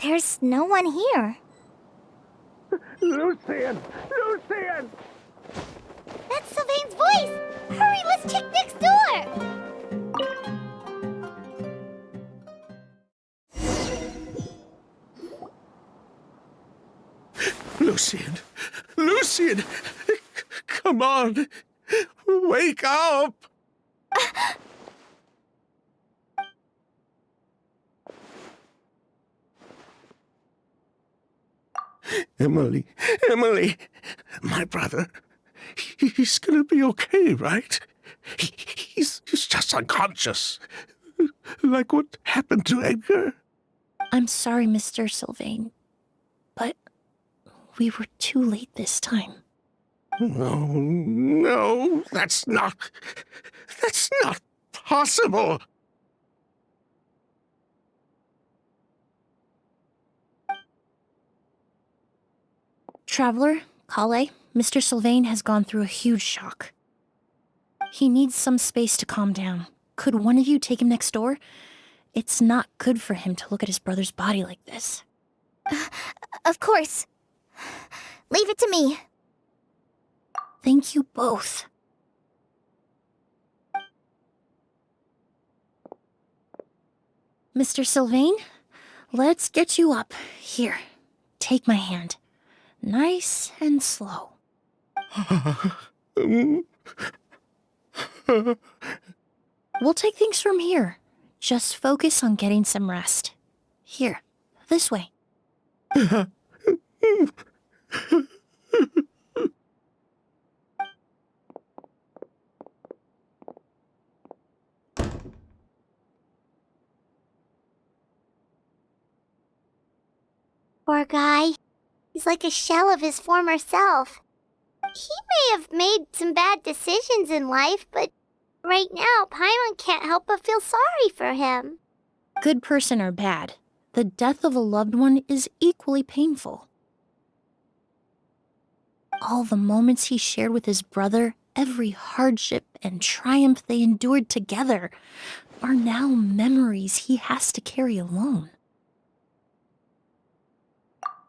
There's no one here. Lucian! Lucian! That's Sylvain's voice! Hurry, let's check next door! Lucian! Lucian! Come on! Wake up! Emilie, Emilie, my brother, he's gonna be okay, right? He's just unconscious. Like what happened to Edgar. I'm sorry, Mr. Sylvain, but we were too late this time. No, that's not possible. Traveler, Kale, Mr. Sylvain has gone through a huge shock. He needs some space to calm down. Could one of you take him next door? It's not good for him to look at his brother's body like this. Of course. Leave it to me. Thank you both. Mr. Sylvain, let's get you up. Here, take my hand. Nice and slow. We'll take things from here. Just focus on getting some rest. Here, this way. Poor guy. He's like a shell of his former self. He may have made some bad decisions in life, but right now, Paimon can't help but feel sorry for him. Good person or bad, the death of a loved one is equally painful. All the moments he shared with his brother, every hardship and triumph they endured together, are now memories he has to carry alone.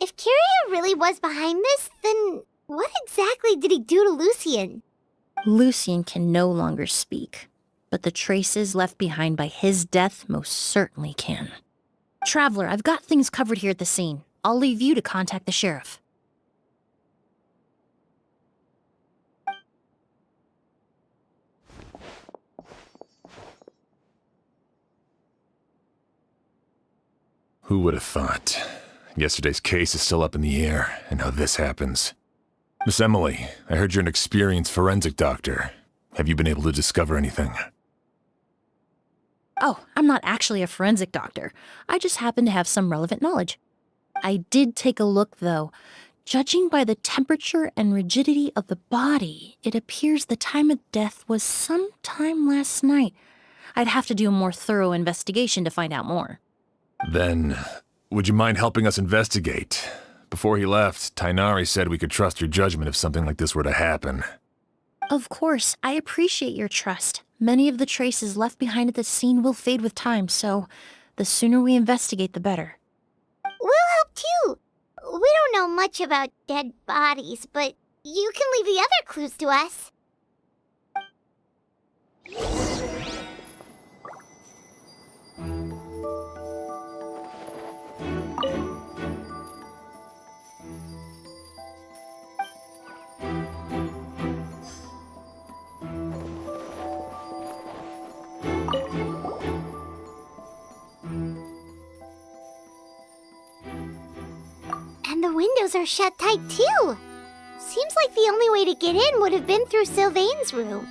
If Kiria really was behind this, then what exactly did he do to Lucien? Lucien can no longer speak, but the traces left behind by his death most certainly can. Traveler, I've got things covered here at the scene. I'll leave you to contact the sheriff. Who would have thought? Yesterday's case is still up in the air, and now this happens. Miss Emilie, I heard you're an experienced forensic doctor. Have you been able to discover anything? Oh, I'm not actually a forensic doctor. I just happen to have some relevant knowledge. I did take a look, though. Judging by the temperature and rigidity of the body, it appears the time of death was sometime last night. I'd have to do a more thorough investigation to find out more. Then, would you mind helping us investigate? Before he left, Tainari said we could trust your judgment if something like this were to happen. Of course, I appreciate your trust. Many of the traces left behind at the scene will fade with time, so the sooner we investigate, the better. We'll help too. We don't know much about dead bodies, but you can leave the other clues to us. And the windows are shut tight too. Seems like the only way to get in would have been through Sylvain's room.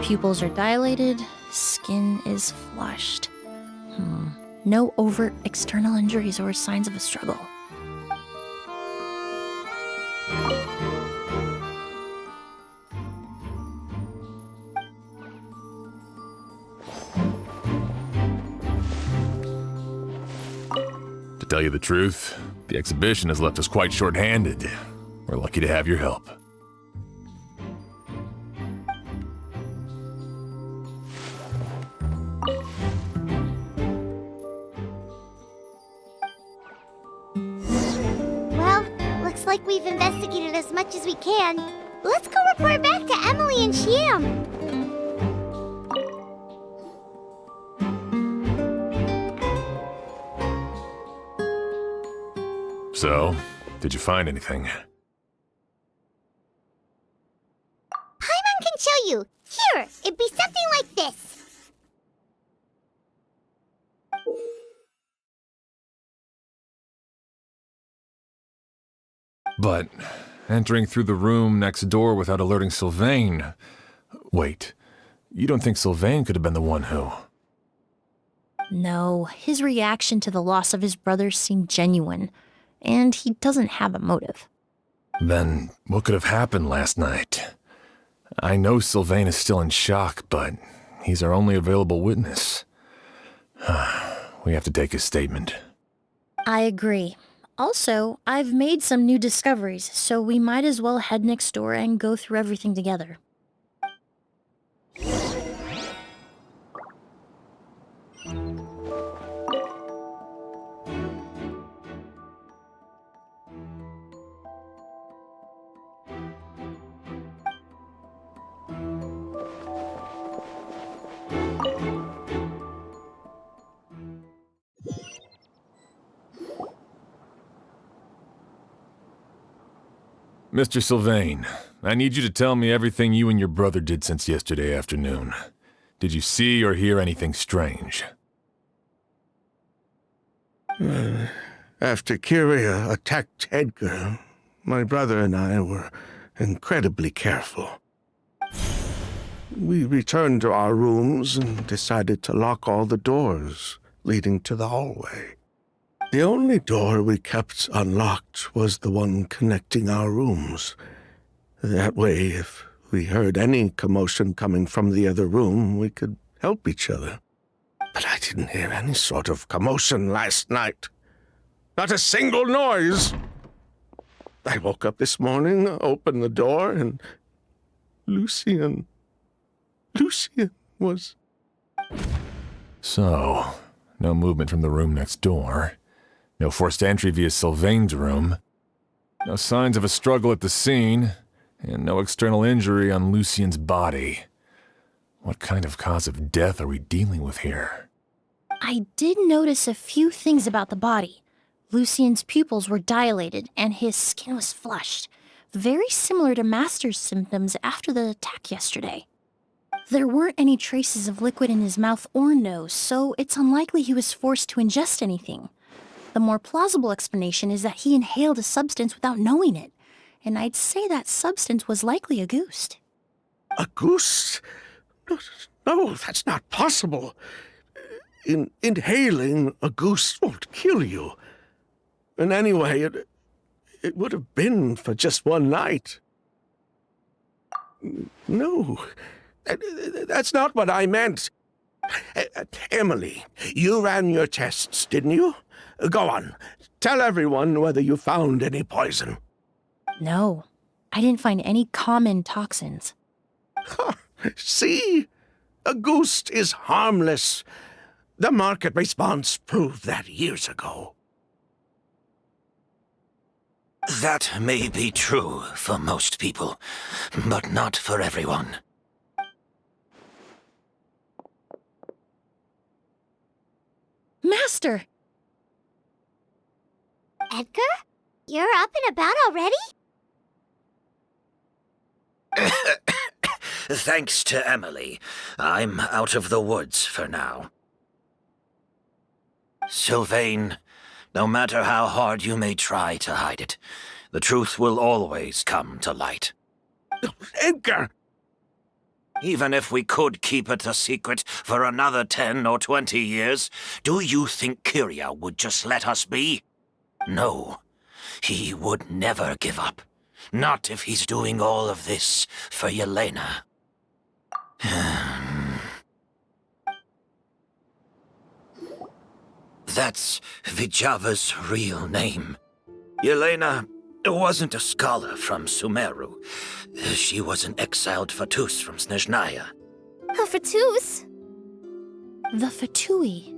Pupils are dilated, skin is flushed. No overt external injuries or signs of a struggle. To tell you the truth, the exhibition has left us quite short-handed. We're lucky to have your help. Like we've investigated as much as we can. Let's go report back to Emilie and Shiam. So, did you find anything? Paimon can show you. Here, it'd be something like this. But entering through the room next door without alerting Sylvain... Wait, you don't think Sylvain could have been the one who... No, his reaction to the loss of his brother seemed genuine, and he doesn't have a motive. Then what could have happened last night? I know Sylvain is still in shock, but he's our only available witness. We have to take his statement. I agree. Also, I've made some new discoveries, so we might as well head next door and go through everything together. Mr. Sylvain, I need you to tell me everything you and your brother did since yesterday afternoon. Did you see or hear anything strange? After Kyria attacked Edgar, my brother and I were incredibly careful. We returned to our rooms and decided to lock all the doors leading to the hallway. The only door we kept unlocked was the one connecting our rooms. That way, if we heard any commotion coming from the other room, we could help each other. But I didn't hear any sort of commotion last night. Not a single noise. I woke up this morning, opened the door, and Lucien was... So, no movement from the room next door. No forced entry via Sylvain's room. No signs of a struggle at the scene. And no external injury on Lucien's body. What kind of cause of death are we dealing with here? I did notice a few things about the body. Lucien's pupils were dilated, and his skin was flushed. Very similar to Master's symptoms after the attack yesterday. There weren't any traces of liquid in his mouth or nose, so it's unlikely he was forced to ingest anything. The more plausible explanation is that he inhaled a substance without knowing it, and I'd say that substance was likely a ghost. A goose? No, that's not possible. Inhaling a goose won't kill you. And anyway, it would have been for just one night. No, that's not what I meant. Emily, you ran your tests, didn't you? Go on. Tell everyone whether you found any poison. No, I didn't find any common toxins. See? A ghost is harmless. The market response proved that years ago. That may be true for most people, but not for everyone. Master! Edgar? You're up and about already? Thanks to Emily, I'm out of the woods for now. Sylvain, no matter how hard you may try to hide it, the truth will always come to light. Edgar! Even if we could keep it a secret for another 10 or 20 years, do you think Kyria would just let us be? No, he would never give up. Not if he's doing all of this for Yelena. That's Vijava's real name. Yelena wasn't a scholar from Sumeru. She was an exiled Fatus from Snezhnaya. A Fatus? The Fatui.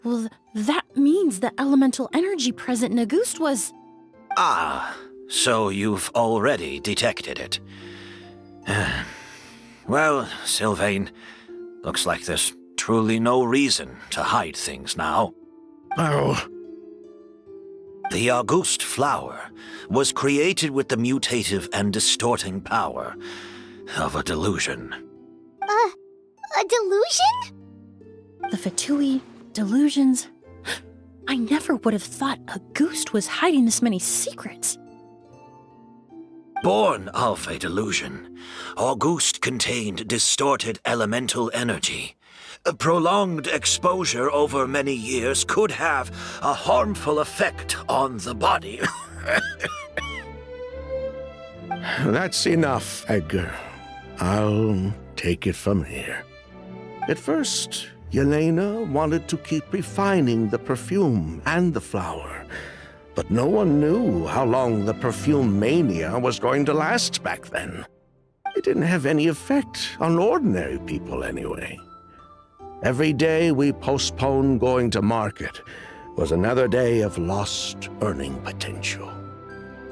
Well, that means the elemental energy present in Auguste was... Ah, so you've already detected it. Well, Sylvain, looks like there's truly no reason to hide things now. Oh. The Auguste flower was created with the mutative and distorting power of a delusion. A delusion? The Fatui, delusions... I never would have thought Auguste was hiding this many secrets. Born of a delusion, Auguste contained distorted elemental energy. A prolonged exposure over many years could have a harmful effect on the body. That's enough, Edgar. I'll take it from here. At first, Yelena wanted to keep refining the perfume and the flower, but no one knew how long the perfume mania was going to last back then. It didn't have any effect on ordinary people anyway. Every day we postponed going to market was another day of lost earning potential.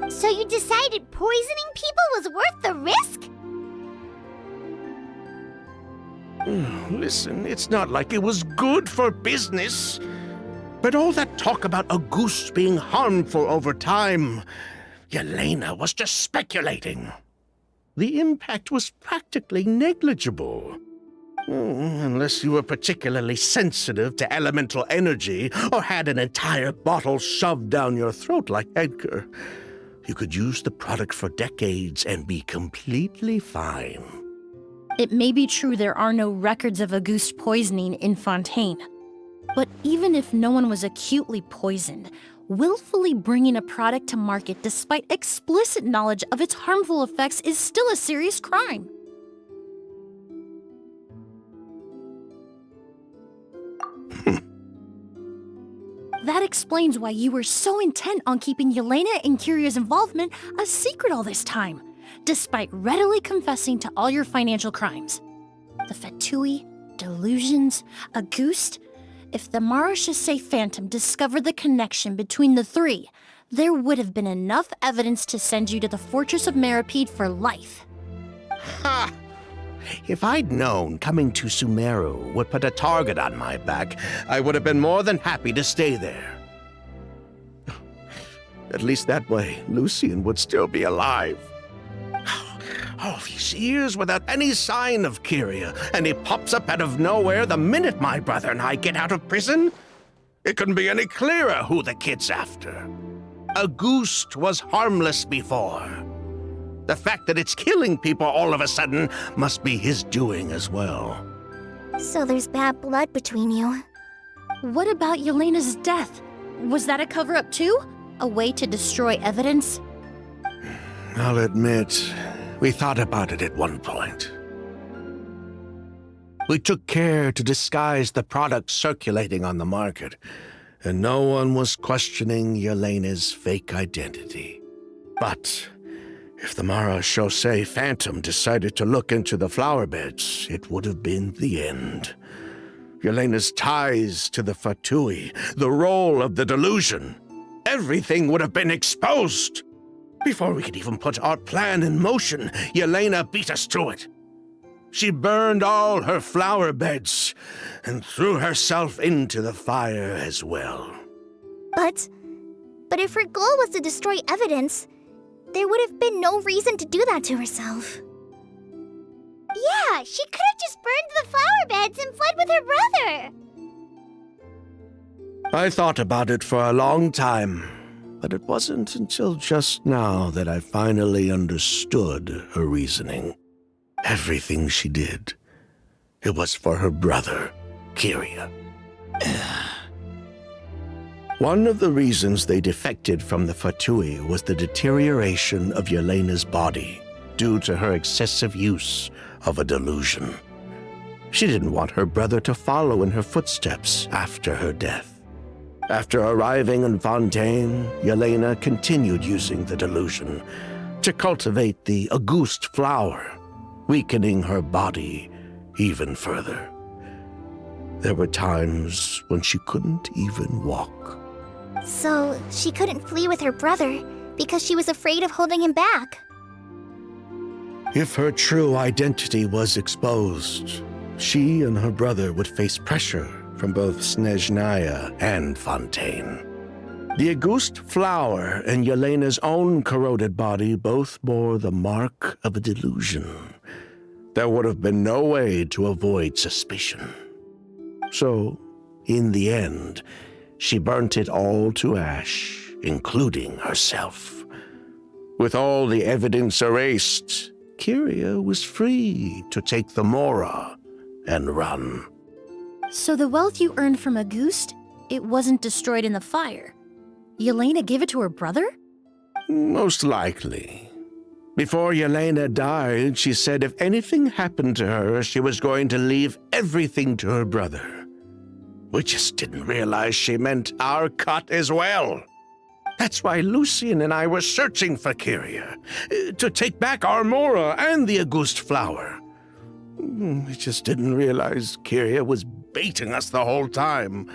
So you decided poisoning people was worth the risk? Listen, it's not like it was good for business. But all that talk about a goose being harmful over time, Yelena was just speculating. The impact was practically negligible. Unless you were particularly sensitive to elemental energy or had an entire bottle shoved down your throat like Edgar. You could use the product for decades and be completely fine. It may be true there are no records of Auguste poisoning in Fontaine. But even if no one was acutely poisoned, willfully bringing a product to market despite explicit knowledge of its harmful effects is still a serious crime. That explains why you were so intent on keeping Yelena and Kiria's involvement a secret all this time, despite readily confessing to all your financial crimes. The Fatui, delusions, Auguste. If the Maréchaussée Phantom discovered the connection between the three, there would have been enough evidence to send you to the Fortress of Meripede for life. Ha! If I'd known coming to Sumeru would put a target on my back, I would have been more than happy to stay there. At least that way, Lucien would still be alive. All these years without any sign of Kyria, and he pops up out of nowhere the minute my brother and I get out of prison? It couldn't be any clearer who the kid's after. Auguste was harmless before. The fact that it's killing people all of a sudden must be his doing as well. So there's bad blood between you. What about Yelena's death? Was that a cover-up too? A way to destroy evidence? I'll admit, we thought about it at one point. We took care to disguise the product circulating on the market, and no one was questioning Yelena's fake identity. But if the Maréchaussée Phantom decided to look into the flower beds, it would have been the end. Yelena's ties to the Fatui, the role of the delusion, everything would have been exposed. Before we could even put our plan in motion, Yelena beat us to it. She burned all her flower beds and threw herself into the fire as well. But if her goal was to destroy evidence, there would have been no reason to do that to herself. Yeah, she could have just burned the flower beds and fled with her brother. I thought about it for a long time, but it wasn't until just now that I finally understood her reasoning. Everything she did, it was for her brother, Kyria. One of the reasons they defected from the Fatui was the deterioration of Yelena's body due to her excessive use of a delusion. She didn't want her brother to follow in her footsteps after her death. After arriving in Fontaine, Yelena continued using the delusion to cultivate the Auguste flower, weakening her body even further. There were times when she couldn't even walk. So she couldn't flee with her brother because she was afraid of holding him back. If her true identity was exposed, she and her brother would face pressure from both Snezhnaya and Fontaine. The Auguste flower and Yelena's own corroded body both bore the mark of a delusion. There would have been no way to avoid suspicion. So, in the end, she burnt it all to ash, including herself. With all the evidence erased, Kyria was free to take the Mora and run. So the wealth you earned from Auguste, it wasn't destroyed in the fire. Yelena gave it to her brother? Most likely. Before Yelena died, she said if anything happened to her, she was going to leave everything to her brother. We just didn't realize she meant our cut as well. That's why Lucian and I were searching for Kyria, to take back Armora and the Auguste flower. We just didn't realize Kyria was baiting us the whole time.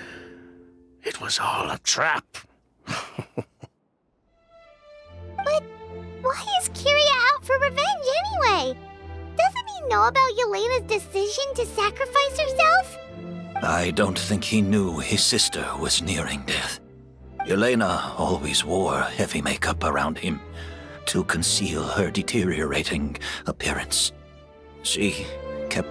It was all a trap. But why is Kyria out for revenge anyway? Doesn't he know about Yelena's decision to sacrifice herself? I don't think he knew his sister was nearing death. Yelena always wore heavy makeup around him to conceal her deteriorating appearance. She kept...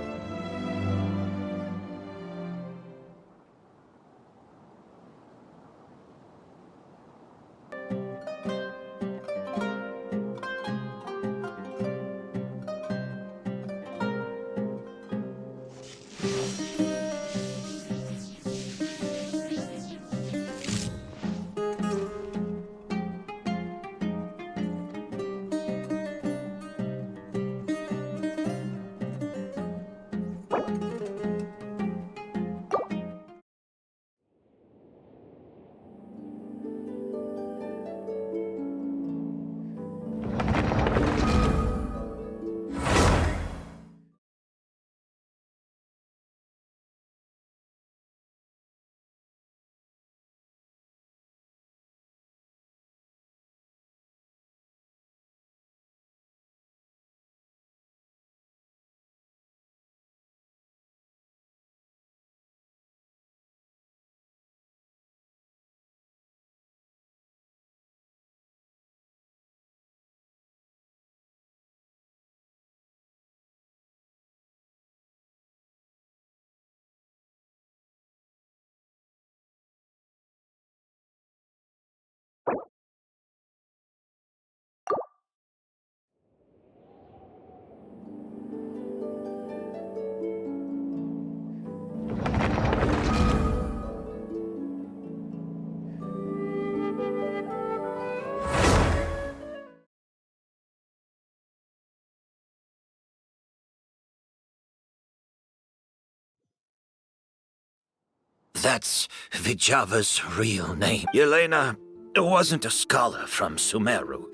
That's Vijava's real name. Yelena wasn't a scholar from Sumeru.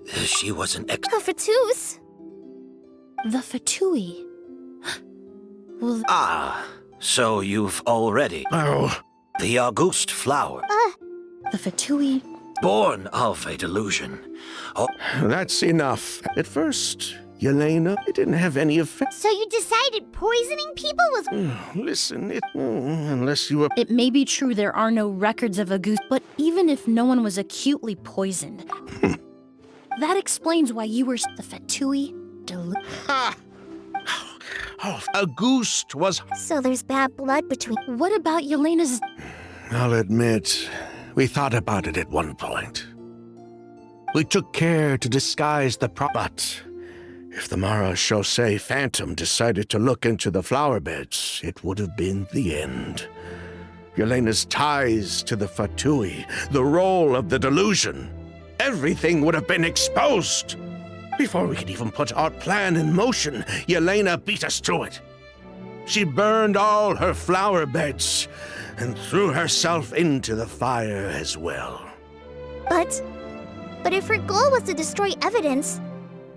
She was an ex... Fatous? The Fatui. Well, Ah, so you've already... Oh, The Auguste flower, the Fatui. born of a delusion. Oh, that's enough. At first, Yelena, it didn't have any effect. So you decided poisoning people was... Listen, unless you were... It may be true there are no records of a goose, but even if no one was acutely poisoned, that explains why you were the Fatui. Ha! Oh, Auguste was... So there's bad blood between... What about Yelena's... I'll admit, we thought about it at one point. We took care to disguise the but if the Mara Chaussee Phantom decided to look into the flower beds, it would have been the end. Yelena's ties to the Fatui, the role of the delusion, everything would have been exposed. Before we could even put our plan in motion, Yelena beat us to it. She burned all her flower beds and threw herself into the fire as well. But if her goal was to destroy evidence,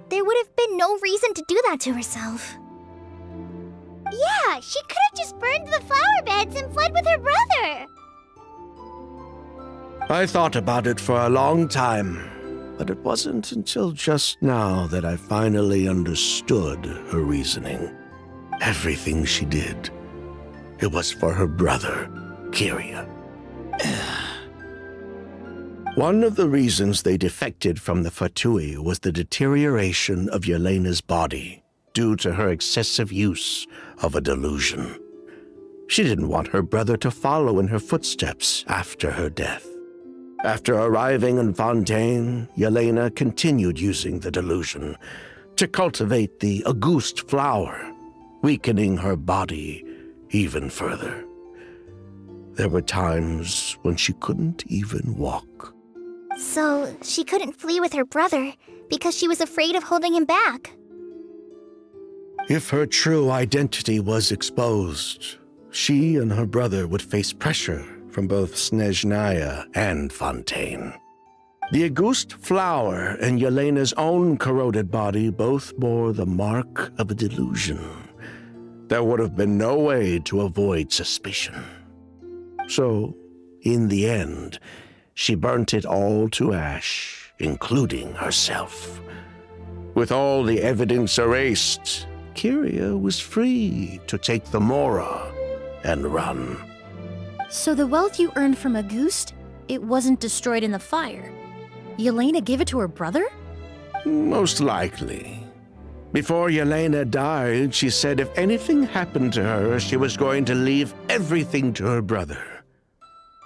there would have been no reason to do that to herself. Yeah, she could have just burned the flower beds and fled with her brother. I thought about it for a long time, but it wasn't until just now that I finally understood her reasoning. Everything she did, it was for her brother, Kyria. One of the reasons they defected from the Fatui was the deterioration of Yelena's body due to her excessive use of a delusion. She didn't want her brother to follow in her footsteps after her death. After arriving in Fontaine, Yelena continued using the delusion to cultivate the Auguste flower, weakening her body even further. There were times when she couldn't even walk. So she couldn't flee with her brother because she was afraid of holding him back. If her true identity was exposed, she and her brother would face pressure from both Snezhnaya and Fontaine. The Auguste flower and Yelena's own corroded body both bore the mark of a delusion. There would have been no way to avoid suspicion. So, in the end, she burnt it all to ash, including herself. With all the evidence erased, Kyria was free to take the Mora and run. So the wealth you earned from Auguste, it wasn't destroyed in the fire. Yelena gave it to her brother? Most likely. Before Yelena died, she said if anything happened to her, she was going to leave everything to her brother.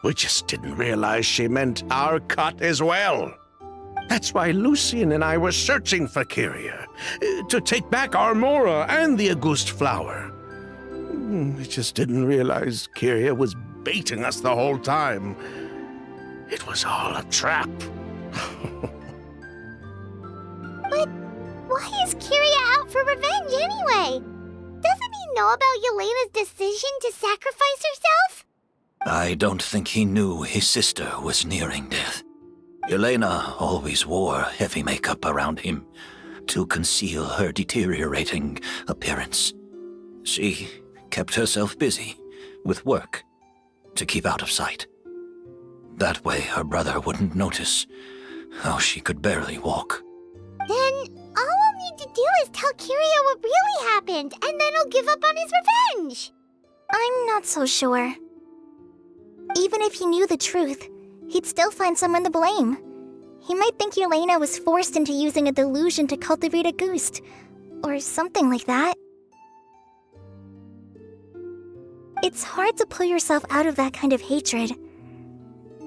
We just didn't realize she meant our cut as well. That's why Lucien and I were searching for Kyria, to take back our Mora and the Auguste flower. We just didn't realize Kyria was baiting us the whole time. It was all a trap. But why is Kyria out for revenge anyway? Doesn't he know about Yelena's decision to sacrifice herself? I don't think he knew his sister was nearing death. Yelena always wore heavy makeup around him to conceal her deteriorating appearance. She kept herself busy with work to keep out of sight. That way her brother wouldn't notice how she could barely walk. Then all I'll need to do is tell Kyria what really happened, and then he'll give up on his revenge. I'm not so sure. Even if he knew the truth, he'd still find someone to blame. He might think Yelena was forced into using a delusion to cultivate Auguste, or something like that. It's hard to pull yourself out of that kind of hatred,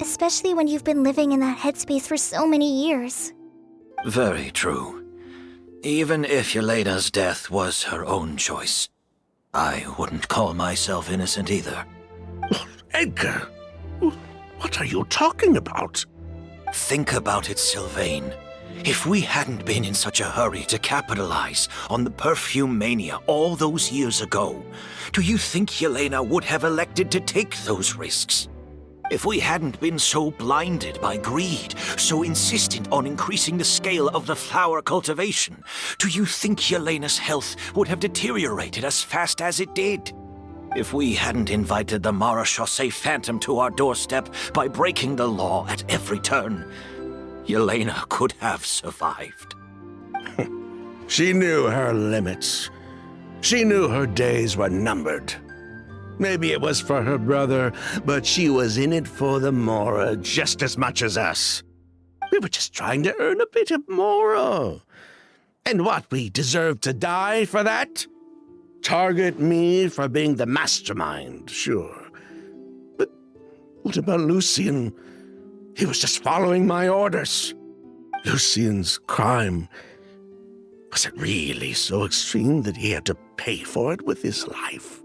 especially when you've been living in that headspace for so many years. Very true. Even if Yelena's death was her own choice, I wouldn't call myself innocent either. Edgar, what are you talking about? Think about it, Sylvain. If we hadn't been in such a hurry to capitalize on the perfume mania all those years ago, do you think Yelena would have elected to take those risks? If we hadn't been so blinded by greed, so insistent on increasing the scale of the flower cultivation, do you think Yelena's health would have deteriorated as fast as it did? If we hadn't invited the Marechaussee Phantom to our doorstep by breaking the law at every turn, Yelena could have survived. She knew her limits. She knew her days were numbered. Maybe it was for her brother, but she was in it for the Mora just as much as us. We were just trying to earn a bit of Mora. And what, we deserve to die for that? Target me for being the mastermind, sure. But what about Lucien? He was just following my orders. Lucien's crime, was it really so extreme that he had to pay for it with his life?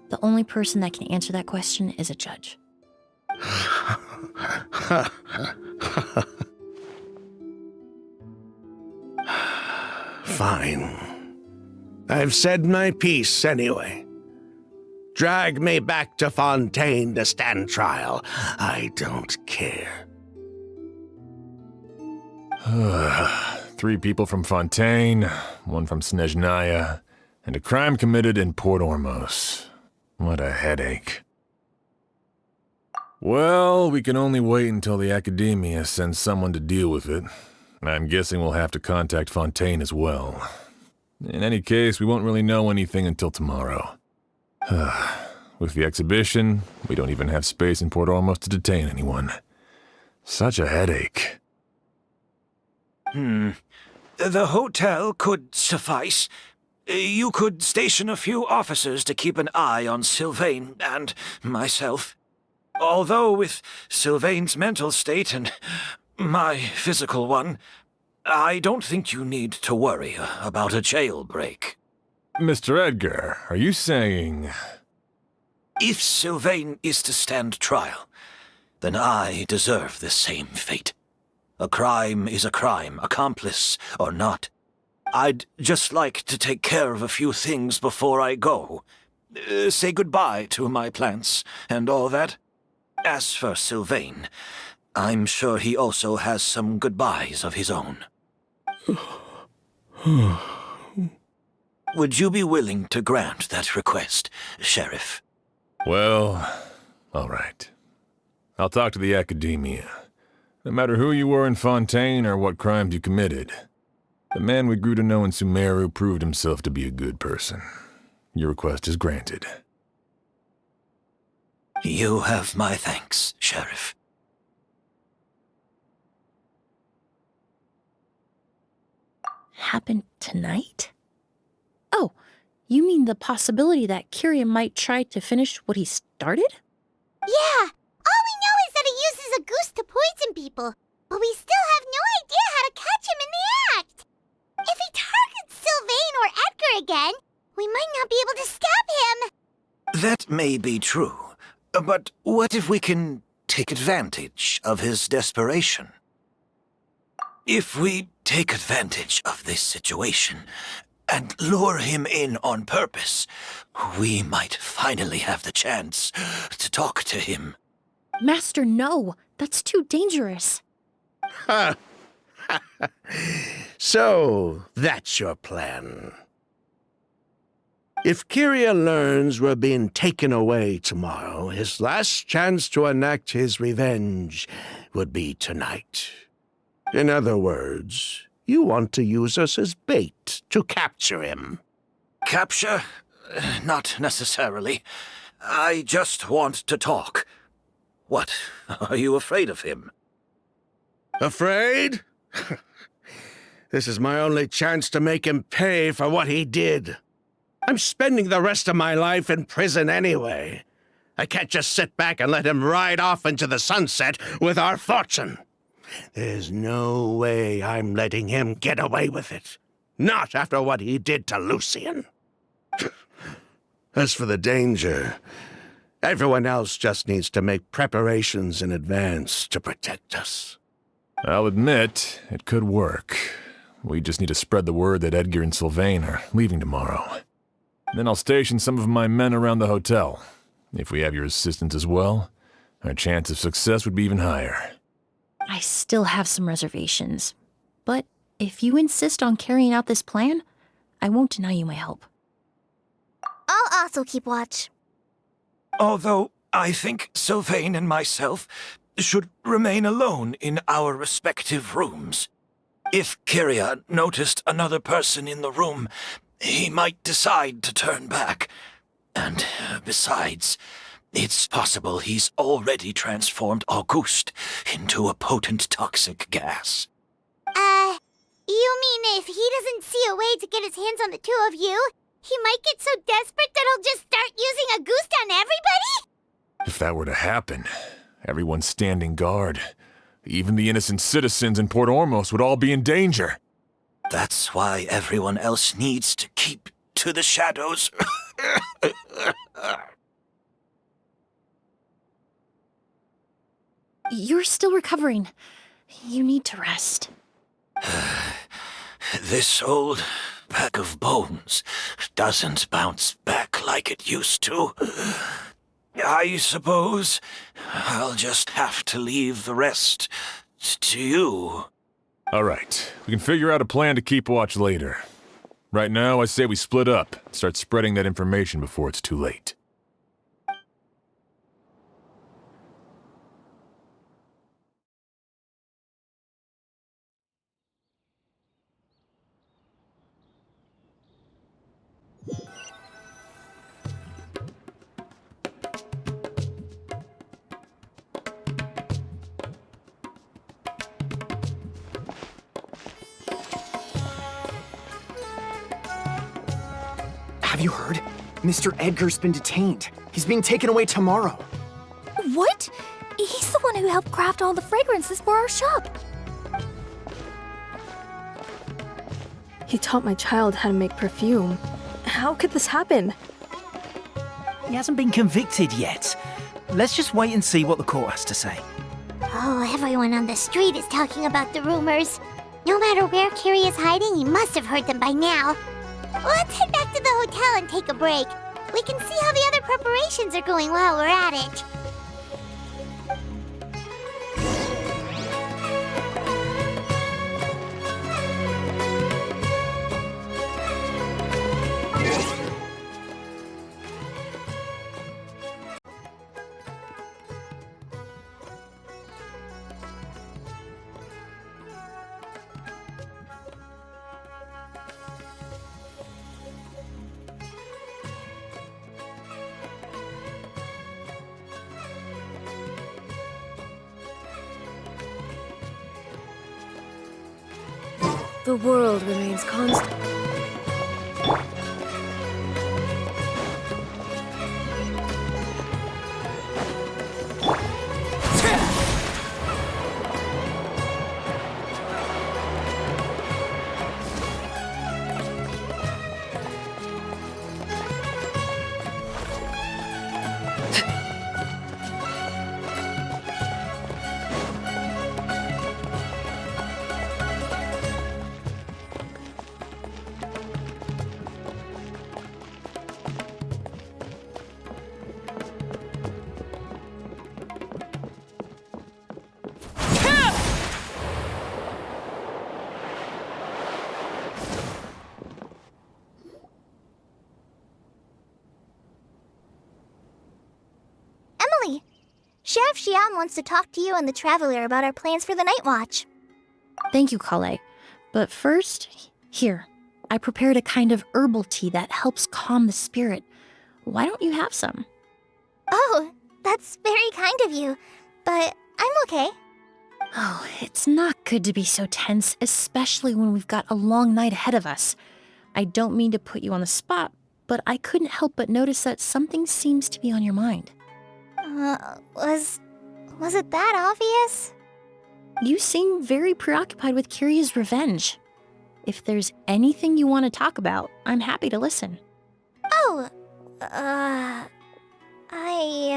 The only person that can answer that question is a judge. Fine. I've said my piece anyway. Drag me back to Fontaine to stand trial. I don't care. 3 people from Fontaine, 1 from Snezhnaya, and a crime committed in Port Ormos. What a headache. Well, we can only wait until the Academia sends someone to deal with it. I'm guessing we'll have to contact Fontaine as well. In any case, we won't really know anything until tomorrow. With the exhibition, we don't even have space in Port Ormos to detain anyone. Such a headache. The hotel could suffice. You could station a few officers to keep an eye on Sylvain and myself. Although with Sylvain's mental state and my physical one, I don't think you need to worry about a jailbreak. Mr. Edgar, are you saying... If Sylvain is to stand trial, then I deserve the same fate. A crime is a crime, accomplice or not. I'd just like to take care of a few things before I go. Say goodbye to my plants and all that. As for Sylvain, I'm sure he also has some goodbyes of his own. Would you be willing to grant that request, Sheriff? Well, all right. I'll talk to the Academia. No matter who you were in Fontaine or what crimes you committed, the man we grew to know in Sumeru proved himself to be a good person. Your request is granted. You have my thanks, Sheriff. Happen tonight? Oh, you mean the possibility that Kiria might try to finish what he started? Yeah, all we know is that he uses a goose to poison people, but we still have no idea how to catch him in the act. If he targets Sylvain or Edgar again, we might not be able to stop him. That may be true, but what if we can take advantage of his desperation? If we take advantage of this situation and lure him in on purpose, we might finally have the chance to talk to him. Master, no. That's too dangerous. So, that's your plan. If Kiria learns we're being taken away tomorrow, his last chance to enact his revenge would be tonight. In other words, you want to use us as bait to capture him. Capture? Not necessarily. I just want to talk. What? Are you afraid of him? Afraid? This is my only chance to make him pay for what he did. I'm spending the rest of my life in prison anyway. I can't just sit back and let him ride off into the sunset with our fortune. There's no way I'm letting him get away with it. Not after what he did to Lucien. As for the danger, everyone else just needs to make preparations in advance to protect us. I'll admit, it could work. We just need to spread the word that Edgar and Sylvain are leaving tomorrow. Then I'll station some of my men around the hotel. If we have your assistance as well, our chance of success would be even higher. I still have some reservations. But if you insist on carrying out this plan, I won't deny you my help. I'll also keep watch. Although I think Sylvain and myself should remain alone in our respective rooms. If Kiria noticed another person in the room, he might decide to turn back. And besides, it's possible he's already transformed Auguste into a potent toxic gas. You mean if he doesn't see a way to get his hands on the two of you, he might get so desperate that he'll just start using Auguste on everybody? If that were to happen, everyone's standing guard. Even the innocent citizens in Port Ormos would all be in danger. That's why everyone else needs to keep to the shadows. You're still recovering. You need to rest. This old pack of bones doesn't bounce back like it used to. I suppose I'll just have to leave the rest to you. All right, we can figure out a plan to keep watch later. Right now, I say we split up, start spreading that information before it's too late. Have you heard? Mr. Edgar's been detained. He's being taken away tomorrow. What? He's the one who helped craft all the fragrances for our shop. He taught my child how to make perfume. How could this happen? He hasn't been convicted yet. Let's just wait and see what the court has to say. Oh, everyone on the street is talking about the rumors. No matter where Curie is hiding, he must have heard them by now. Let's head back to the hotel and take a break. We can see how the other preparations are going while we're at it. The world remains constant. Emily, Sheriff Xian wants to talk to you and the Traveler about our plans for the night watch. Thank you, Kale. But first, here, I prepared a kind of herbal tea that helps calm the spirit. Why don't you have some? Oh, that's very kind of you, but I'm okay. Oh, it's not good to be so tense, especially when we've got a long night ahead of us. I don't mean to put you on the spot, but I couldn't help but notice that something seems to be on your mind. Was it that obvious? You seem very preoccupied with Kiria's revenge. If there's anything you want to talk about, I'm happy to listen. Oh, Hey,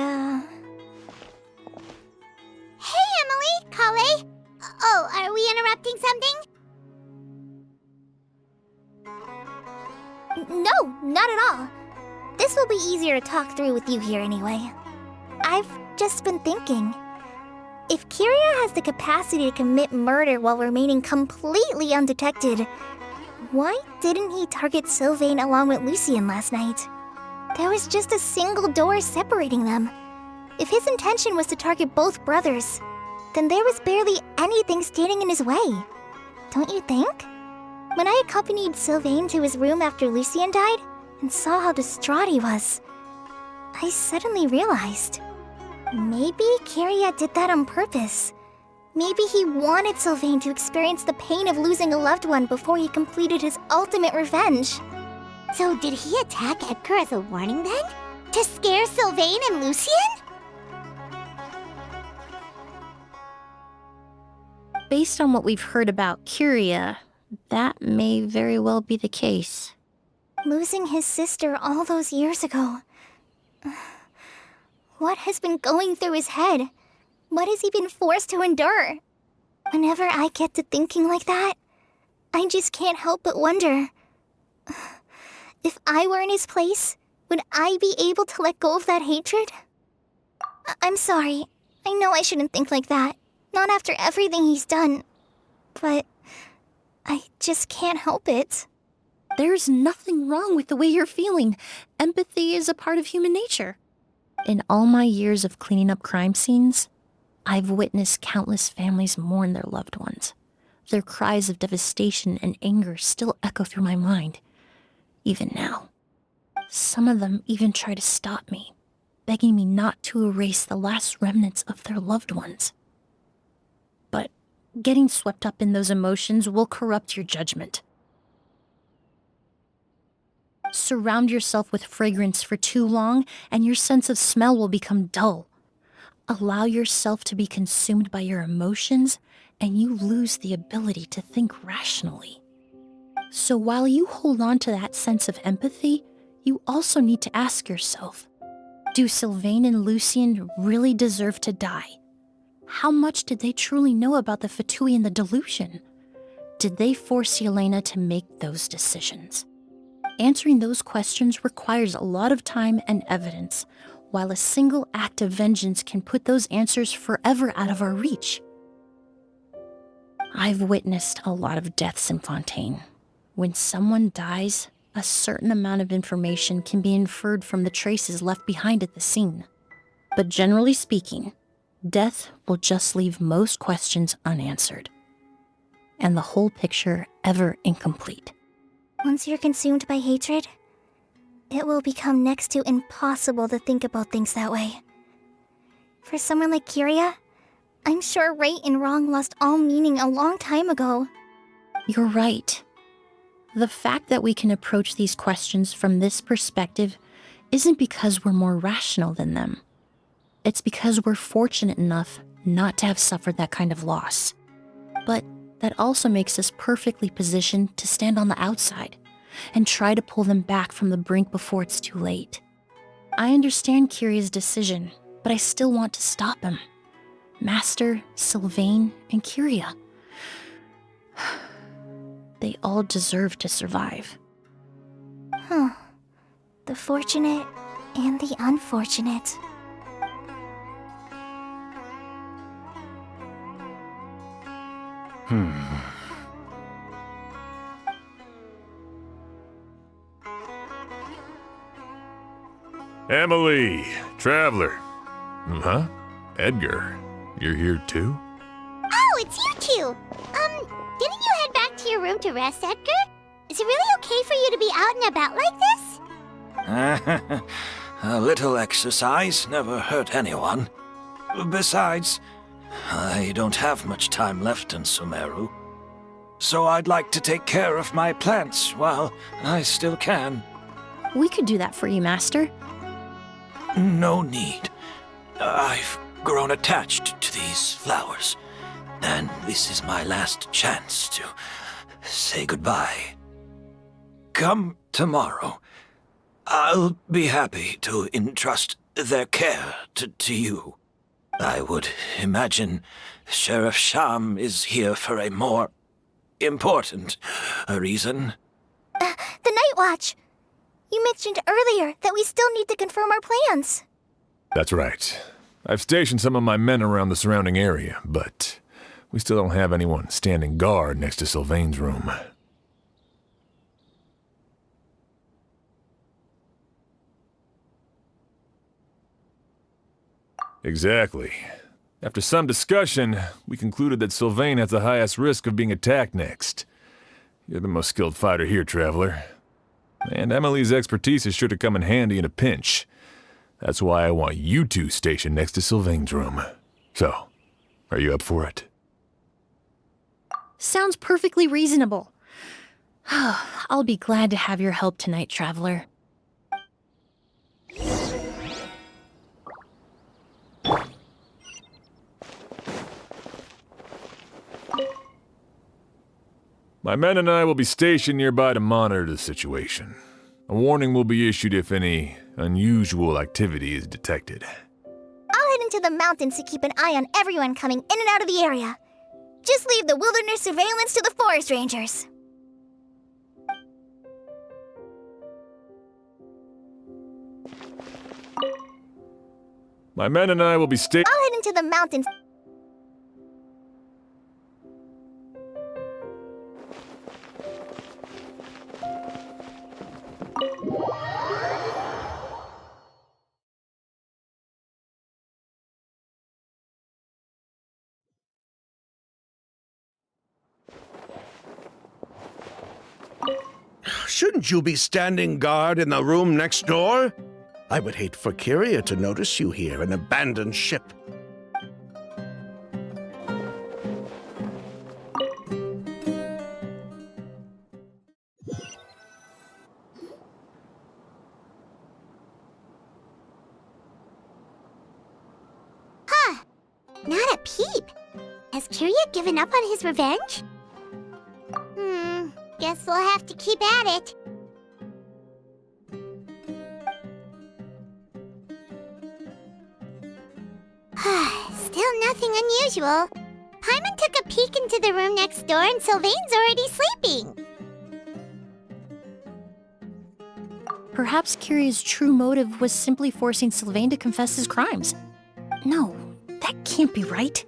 Emily, Kale. Oh, are we interrupting something? No, not at all. This will be easier to talk through with you here anyway. I've just been thinking. If Kiria has the capacity to commit murder while remaining completely undetected, why didn't he target Sylvain along with Lucien last night? There was just a single door separating them. If his intention was to target both brothers, then there was barely anything standing in his way. Don't you think? When I accompanied Sylvain to his room after Lucien died and saw how distraught he was, I suddenly realized. Maybe Kiria did that on purpose. Maybe he wanted Sylvain to experience the pain of losing a loved one before he completed his ultimate revenge. So did he attack Edgar as a warning then? To scare Sylvain and Lucien? Based on what we've heard about Kiria, that may very well be the case. Losing his sister all those years ago. What has been going through his head? What has he been forced to endure? Whenever I get to thinking like that, I just can't help but wonder. If I were in his place, would I be able to let go of that hatred? I'm sorry. I know I shouldn't think like that. Not after everything he's done. But I just can't help it. There's nothing wrong with the way you're feeling. Empathy is a part of human nature. In all my years of cleaning up crime scenes, I've witnessed countless families mourn their loved ones. Their cries of devastation and anger still echo through my mind, even now. Some of them even try to stop me, begging me not to erase the last remnants of their loved ones. But getting swept up in those emotions will corrupt your judgment. Surround yourself with fragrance for too long, and your sense of smell will become dull. Allow yourself to be consumed by your emotions, and you lose the ability to think rationally. So while you hold on to that sense of empathy, you also need to ask yourself, do Sylvain and Lucien really deserve to die? How much did they truly know about the Fatui and the delusion? did they force Yelena to make those decisions? Answering those questions requires a lot of time and evidence, while a single act of vengeance can put those answers forever out of our reach. I've witnessed a lot of deaths in Fontaine. When someone dies, a certain amount of information can be inferred from the traces left behind at the scene. But generally speaking, death will just leave most questions unanswered, and the whole picture ever incomplete. Once you're consumed by hatred, it will become next to impossible to think about things that way. For someone like Kyria, I'm sure right and wrong lost all meaning a long time ago. You're right. The fact that we can approach these questions from this perspective isn't because we're more rational than them. It's because we're fortunate enough not to have suffered that kind of loss. But that also makes us perfectly positioned to stand on the outside and try to pull them back from the brink before it's too late. I understand Kyria's decision, but I still want to stop him. Master, Sylvain, and Kyria. They all deserve to survive. The fortunate and the unfortunate. Emily, traveler. Huh? Edgar, you're here too? Oh, it's you two! Didn't you head back to your room to rest, Edgar? Is it really okay for you to be out and about like this? A little exercise never hurt anyone. Besides, I don't have much time left in Sumeru. So I'd like to take care of my plants while I still can. We could do that for you, Master. No need. I've grown attached to these flowers, and this is my last chance to say goodbye. Come tomorrow. I'll be happy to entrust their care to you. I would imagine Sheriff Sham is here for a more important reason. The Night Watch! You mentioned earlier that we still need to confirm our plans. That's right. I've stationed some of my men around the surrounding area, but we still don't have anyone standing guard next to Sylvain's room. Exactly. After some discussion, we concluded that Sylvain has the highest risk of being attacked next. You're the most skilled fighter here, traveler. And Emily's expertise is sure to come in handy in a pinch. That's why I want you two stationed next to Sylvain's room. So, are you up for it? Sounds perfectly reasonable. I'll be glad to have your help tonight, traveler. My men and I will be stationed nearby to monitor the situation. A warning will be issued if any unusual activity is detected. I'll head into the mountains to keep an eye on everyone coming in and out of the area. Just leave the wilderness surveillance to the forest rangers. My men and I will be stationed. I'll head into the mountains. Shouldn't you be standing guard in the room next door? I would hate for Kyria to notice you here, an abandoned ship. Not a peep. Has Kyria given up on his revenge? Guess we'll have to keep at it. Still nothing unusual. Paimon took a peek into the room next door and Sylvain's already sleeping. Perhaps Kyria's true motive was simply forcing Sylvain to confess his crimes. No, that can't be right.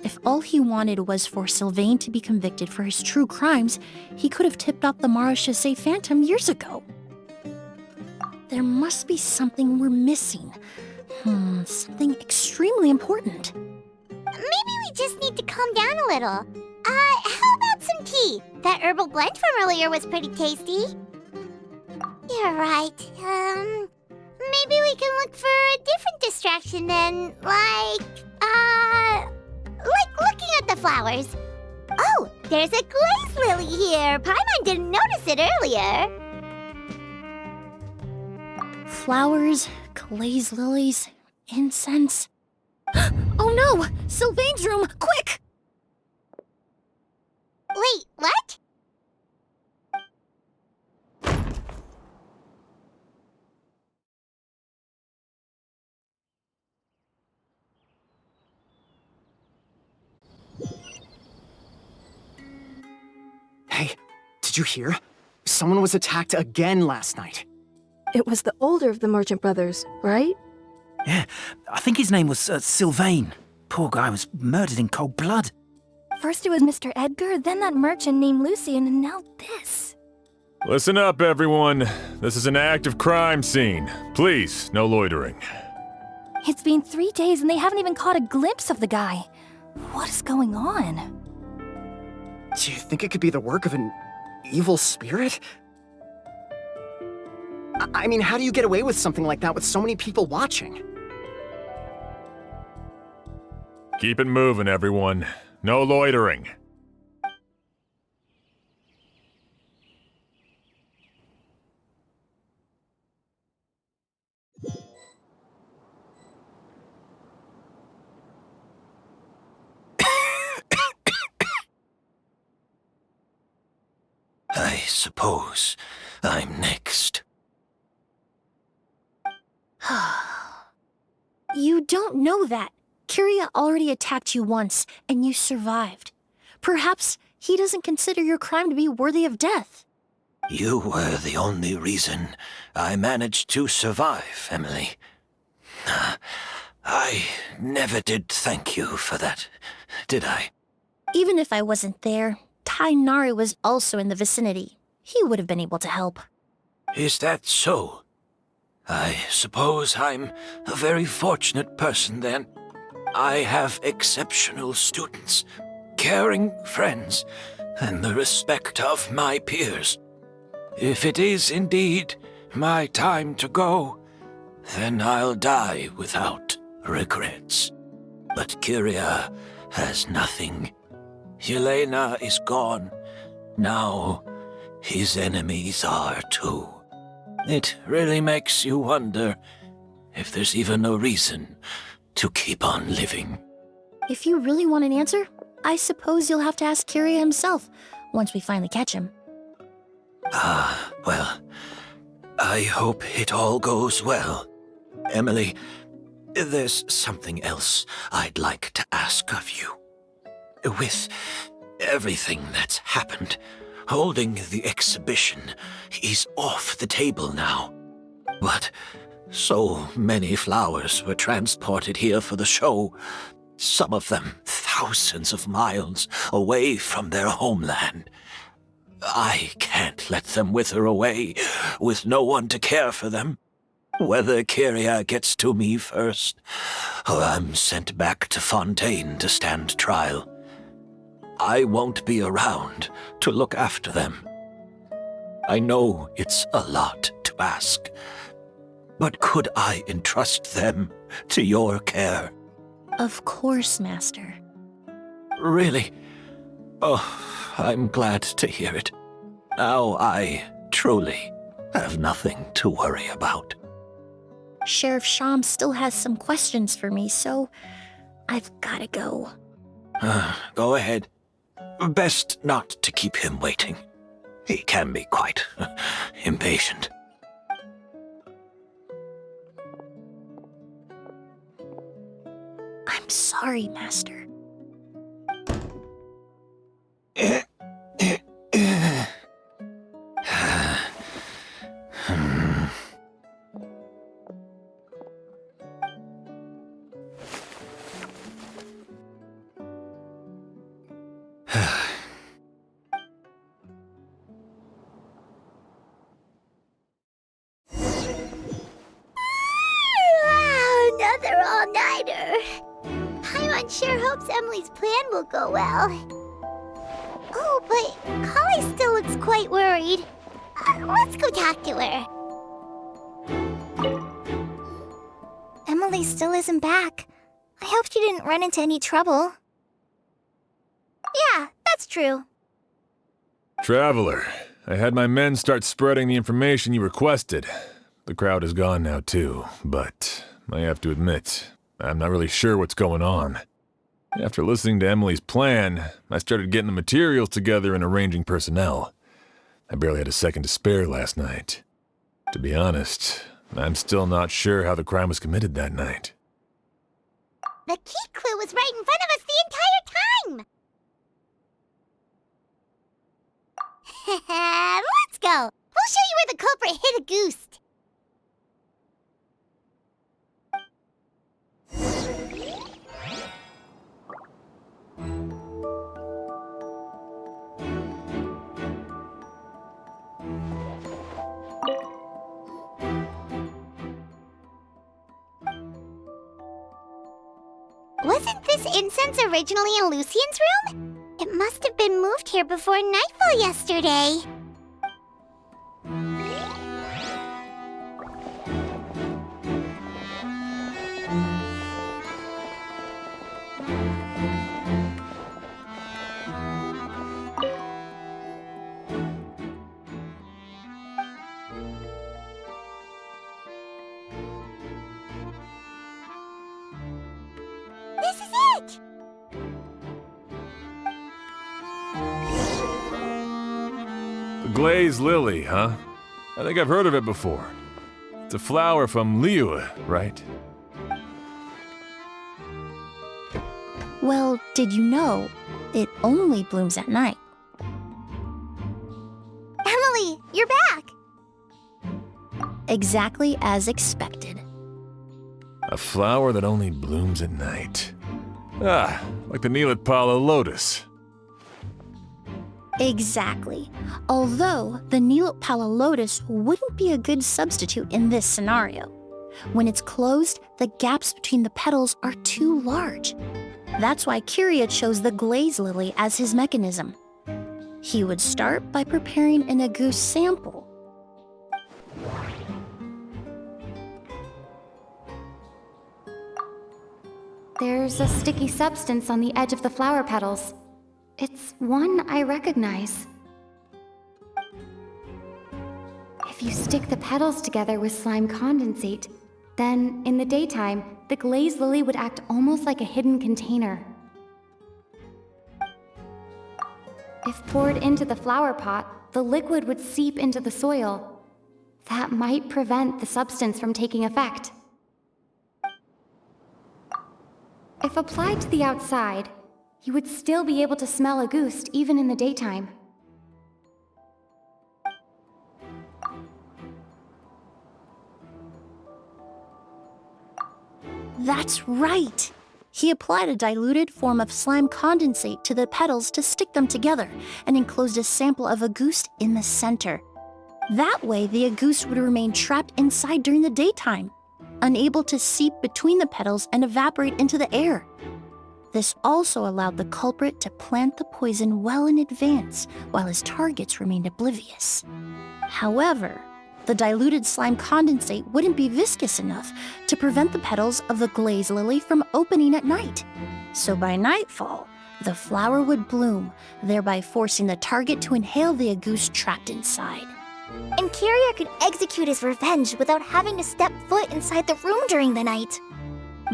If all he wanted was for Sylvain to be convicted for his true crimes, he could have tipped off the Marechaussee Phantom years ago. There must be something we're missing. Something extremely important. Maybe we just need to calm down a little. How about some tea? That herbal blend from earlier was pretty tasty. You're right. Maybe we can look for a different distraction then, like looking at the flowers. Oh, there's a glaze lily here. Paimon didn't notice it earlier. Flowers, glaze lilies, incense. Oh no! Sylvain's room! Quick! Wait, what? Hey, did you hear? Someone was attacked again last night. It was the older of the merchant brothers, right? Yeah, I think his name was Sylvain. Poor guy was murdered in cold blood. First it was Mr. Edgar, then that merchant named Lucian, and now this. Listen up, everyone. This is an active crime scene. Please, no loitering. It's been 3 days and they haven't even caught a glimpse of the guy. What is going on? Do you think it could be the work of an evil spirit? I mean, how do you get away with something like that with so many people watching? Keep it moving, everyone. No loitering. I suppose I'm next. You don't know that. Kyria already attacked you once, and you survived. Perhaps he doesn't consider your crime to be worthy of death. You were the only reason I managed to survive, Emily. I never did thank you for that, did I? Even if I wasn't there, Tainari was also in the vicinity. He would have been able to help. Is that so? I suppose I'm a very fortunate person then. I have exceptional students, caring friends, and the respect of my peers. If it is indeed my time to go, then I'll die without regrets. But Kyria has nothing. Yelena is gone. Now his enemies are too. It really makes you wonder if there's even a reason to keep on living. If you really want an answer, I suppose you'll have to ask Kyria himself, once we finally catch him. Well, I hope it all goes well. Emily, there's something else I'd like to ask of you. With everything that's happened, holding the exhibition is off the table now. But so many flowers were transported here for the show, some of them thousands of miles away from their homeland. I can't let them wither away with no one to care for them. Whether Kyria gets to me first, or I'm sent back to Fontaine to stand trial, I won't be around to look after them. I know it's a lot to ask, but could I entrust them to your care? Of course, Master. Really? Oh, I'm glad to hear it. Now I truly have nothing to worry about. Sheriff Sham still has some questions for me, so I've gotta go. Go ahead. Best not to keep him waiting. He can be quite impatient. I'm sorry, Master. Emily's plan will go well. Oh, but Collie still looks quite worried. Let's go talk to her. Emily still isn't back. I hope she didn't run into any trouble. Yeah, that's true. Traveler, I had my men start spreading the information you requested. The crowd is gone now too, but I have to admit, I'm not really sure what's going on. After listening to Emily's plan, I started getting the materials together and arranging personnel. I barely had a second to spare last night. To be honest, I'm still not sure how the crime was committed that night. The key clue was right in front of us the entire time! Let's go! We'll show you where the culprit hid a goose. Wasn't this incense originally in Lucien's room? It must have been moved here before nightfall yesterday. This is it! The glazed lily, huh? I think I've heard of it before. It's a flower from Liyue, right? Well, did you know it only blooms at night? Emily, you're back! Exactly as expected. A flower that only blooms at night. Ah, like the Neelitpala lotus. Exactly. Although the Neelitpala lotus wouldn't be a good substitute in this scenario. When it's closed, the gaps between the petals are too large. That's why Kyria chose the glaze lily as his mechanism. He would start by preparing an agouti sample. There's a sticky substance on the edge of the flower petals. It's one I recognize. If you stick the petals together with slime condensate, then in the daytime, the glaze lily would act almost like a hidden container. If poured into the flower pot, the liquid would seep into the soil. That might prevent the substance from taking effect. If applied to the outside, you would still be able to smell a agouti even in the daytime. That's right! He applied a diluted form of slime condensate to the petals to stick them together and enclosed a sample of agouti in the center. That way, the agouti would remain trapped inside during the daytime, unable to seep between the petals and evaporate into the air. This also allowed the culprit to plant the poison well in advance while his targets remained oblivious. However, the diluted slime condensate wouldn't be viscous enough to prevent the petals of the glaze lily from opening at night. So by nightfall, the flower would bloom, thereby forcing the target to inhale the agouti trapped inside. And Kyria could execute his revenge without having to step foot inside the room during the night.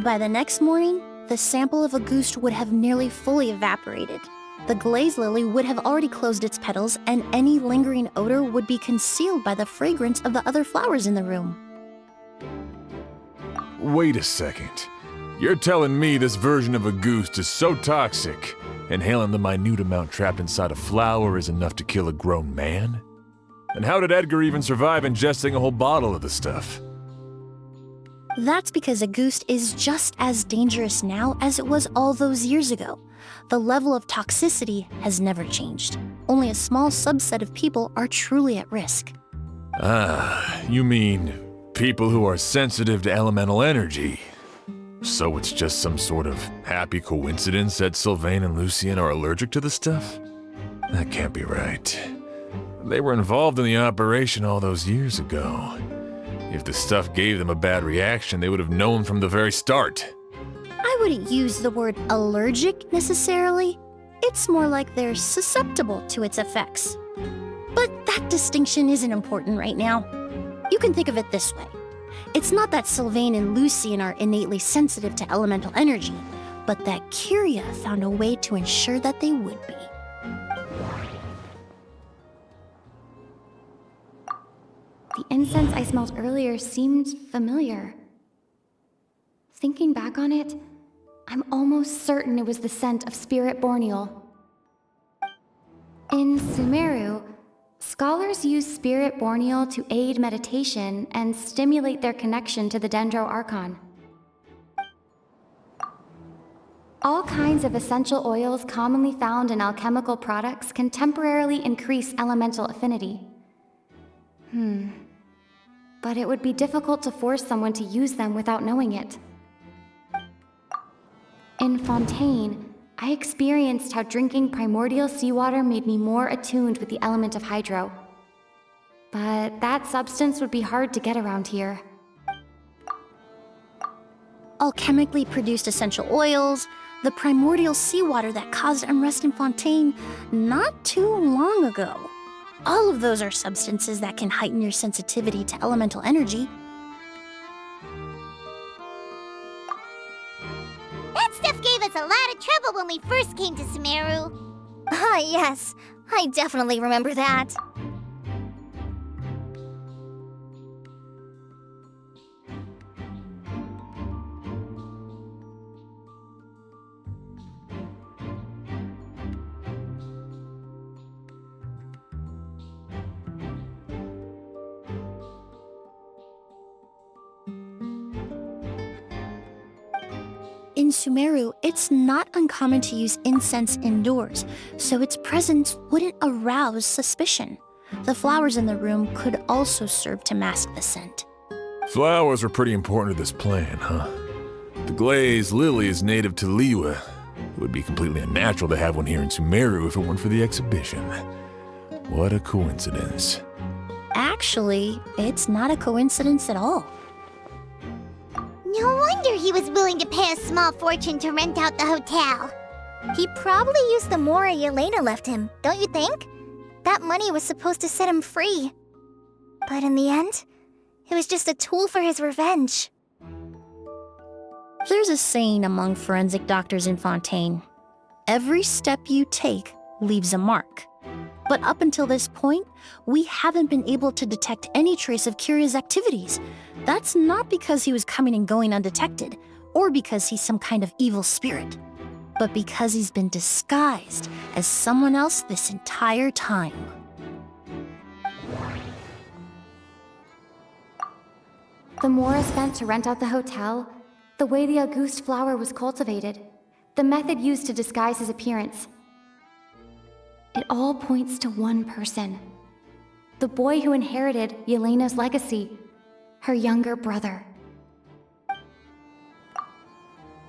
By the next morning, the sample of agouti would have nearly fully evaporated. The glaze lily would have already closed its petals, and any lingering odor would be concealed by the fragrance of the other flowers in the room. Wait a second. You're telling me this version of agouti is so toxic, inhaling the minute amount trapped inside a flower is enough to kill a grown man? And how did Edgar even survive ingesting a whole bottle of the stuff? That's because agouti is just as dangerous now as it was all those years ago. The level of toxicity has never changed. Only a small subset of people are truly at risk. Ah, you mean people who are sensitive to elemental energy. So it's just some sort of happy coincidence that Sylvain and Lucien are allergic to the stuff? That can't be right. They were involved in the operation all those years ago. If the stuff gave them a bad reaction, they would have known from the very start. I wouldn't use the word allergic necessarily. It's more like they're susceptible to its effects. But that distinction isn't important right now. You can think of it this way. It's not that Sylvain and Lucien are innately sensitive to elemental energy, but that Kyria found a way to ensure that they would be. The incense I smelled earlier seemed familiar. Thinking back on it, I'm almost certain it was the scent of spirit borneal. In Sumeru, scholars use spirit borneal to aid meditation and stimulate their connection to the Dendro Archon. All kinds of essential oils commonly found in alchemical products can temporarily increase elemental affinity. But it would be difficult to force someone to use them without knowing it. In Fontaine, I experienced how drinking primordial seawater made me more attuned with the element of hydro. But that substance would be hard to get around here. Alchemically produced essential oils, the primordial seawater that caused unrest in Fontaine not too long ago. All of those are substances that can heighten your sensitivity to elemental energy. That stuff gave us a lot of trouble when we first came to Sumeru. Ah, yes. I definitely remember that. In Sumeru, it's not uncommon to use incense indoors, so its presence wouldn't arouse suspicion. The flowers in the room could also serve to mask the scent. Flowers are pretty important to this plan, huh? The glazed lily is native to Liyue. It would be completely unnatural to have one here in Sumeru if it weren't for the exhibition. What a coincidence. Actually, it's not a coincidence at all. No wonder he was willing to pay a small fortune to rent out the hotel. He probably used the mora Yelena left him, don't you think? That money was supposed to set him free. But in the end, it was just a tool for his revenge. There's a saying among forensic doctors in Fontaine. Every step you take leaves a mark. But up until this point, we haven't been able to detect any trace of Kyria's activities. That's not because he was coming and going undetected, or because he's some kind of evil spirit, but because he's been disguised as someone else this entire time. The mora spent to rent out the hotel, the way the Auguste flower was cultivated, the method used to disguise his appearance. It all points to one person. The boy who inherited Yelena's legacy, her younger brother.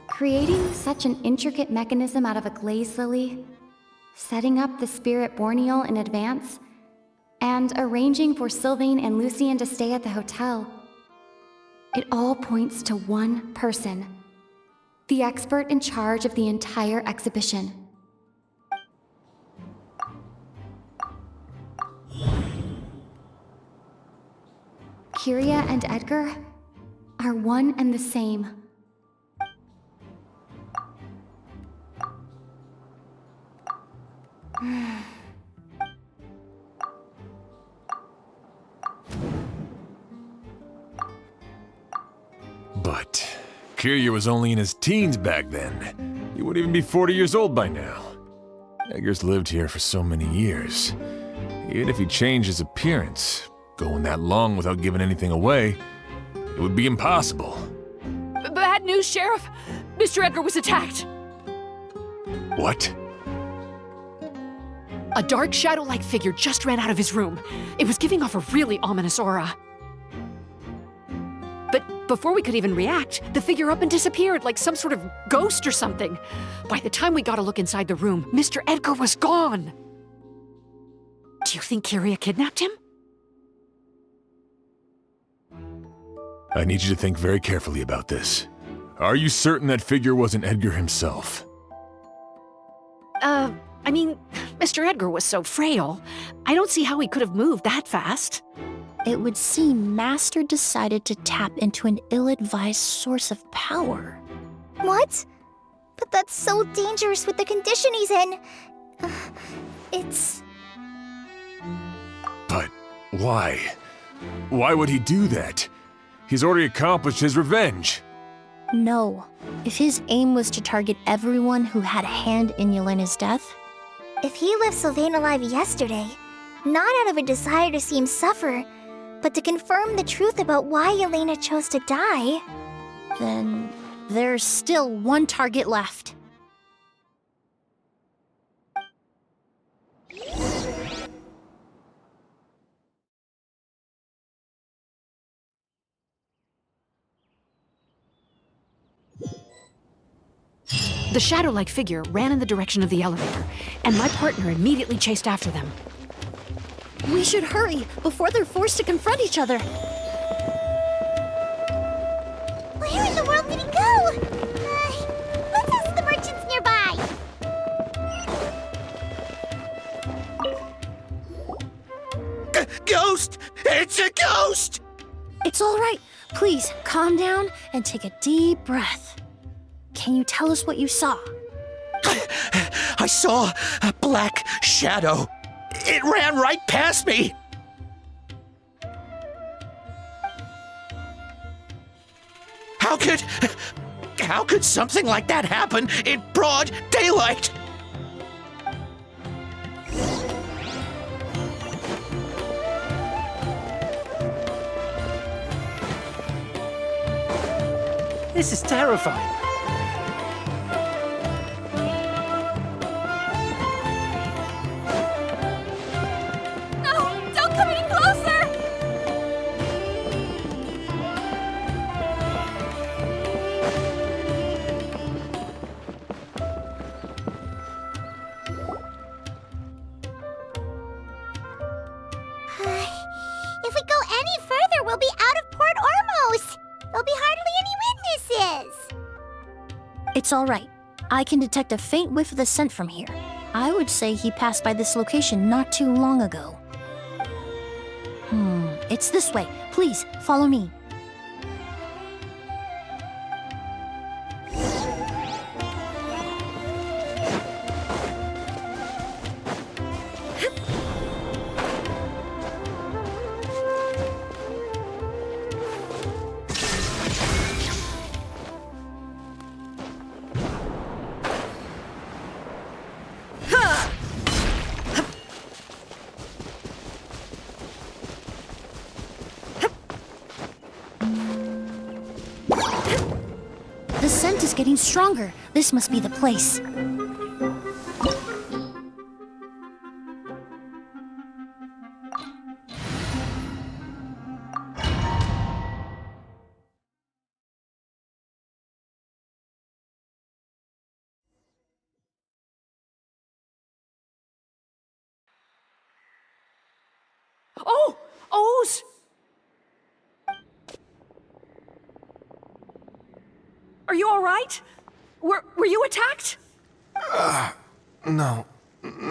Creating such an intricate mechanism out of a glaze lily, setting up the spirit borneal in advance, and arranging for Sylvain and Lucien to stay at the hotel. It all points to one person, the expert in charge of the entire exhibition. Kyria and Edgar are one and the same. But Kyria was only in his teens back then. He wouldn't even be 40 years old by now. Edgar's lived here for so many years. Even if he changed his appearance, going that long without giving anything away, it would be impossible. Bad news, Sheriff! Mr. Edgar was attacked! What? A dark shadow-like figure just ran out of his room. It was giving off a really ominous aura. But Before we could even react, the figure up and disappeared like some sort of ghost or something. By the time we got a look inside the room, Mr. Edgar was gone. Do you think Kyria kidnapped him? I need you to think very carefully about this. Are you certain that figure wasn't Edgar himself? I mean, Mr. Edgar was so frail. I don't see how he could have moved that fast. It would seem Master decided to tap into an ill-advised source of power. What? But that's so dangerous with the condition he's in. It's... But why? Why would he do that? He's already accomplished his revenge. No. If his aim was to target everyone who had a hand in Yelena's death... If he left Sylvain alive yesterday, not out of a desire to see him suffer, but to confirm the truth about why Yelena chose to die... Then there's still one target left. The shadow-like figure ran in the direction of the elevator, and my partner immediately chased after them. We should hurry before they're forced to confront each other. Where in the world did he go? Let's ask the merchants nearby. Ghost! It's a ghost! It's all right. Please, calm down and take a deep breath. Can you tell us what you saw? I saw a black shadow. It ran right past me. How could something like that happen in broad daylight? This is terrifying. If we go any further, we'll be out of Port Ormos. There'll be hardly any witnesses. It's all right. I can detect a faint whiff of the scent from here. I would say he passed by this location not too long ago. It's this way. Please, follow me. The scent is getting stronger. This must be the place. Oh! O's! Are you all right? Were you attacked? No,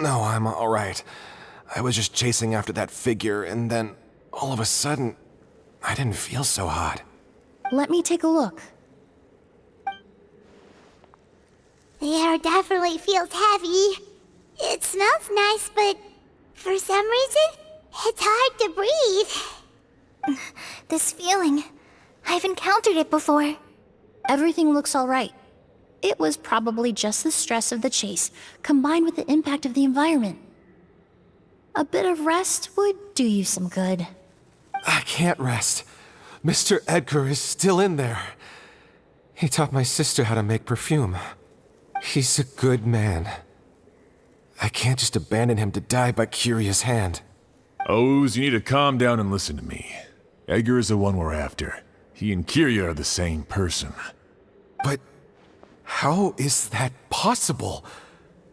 I'm all right. I was just chasing after that figure, and then all of a sudden, I didn't feel so hot. Let me take a look. The air definitely feels heavy. It smells nice, but for some reason, it's hard to breathe. This feeling, I've encountered it before. Everything looks all right. It was probably just the stress of the chase, combined with the impact of the environment. A bit of rest would do you some good. I can't rest. Mr. Edgar is still in there. He taught my sister how to make perfume. He's a good man. I can't just abandon him to die by Kyria's hand. Oz, you need to calm down and listen to me. Edgar is the one we're after. He and Kyria are the same person. But how is that possible?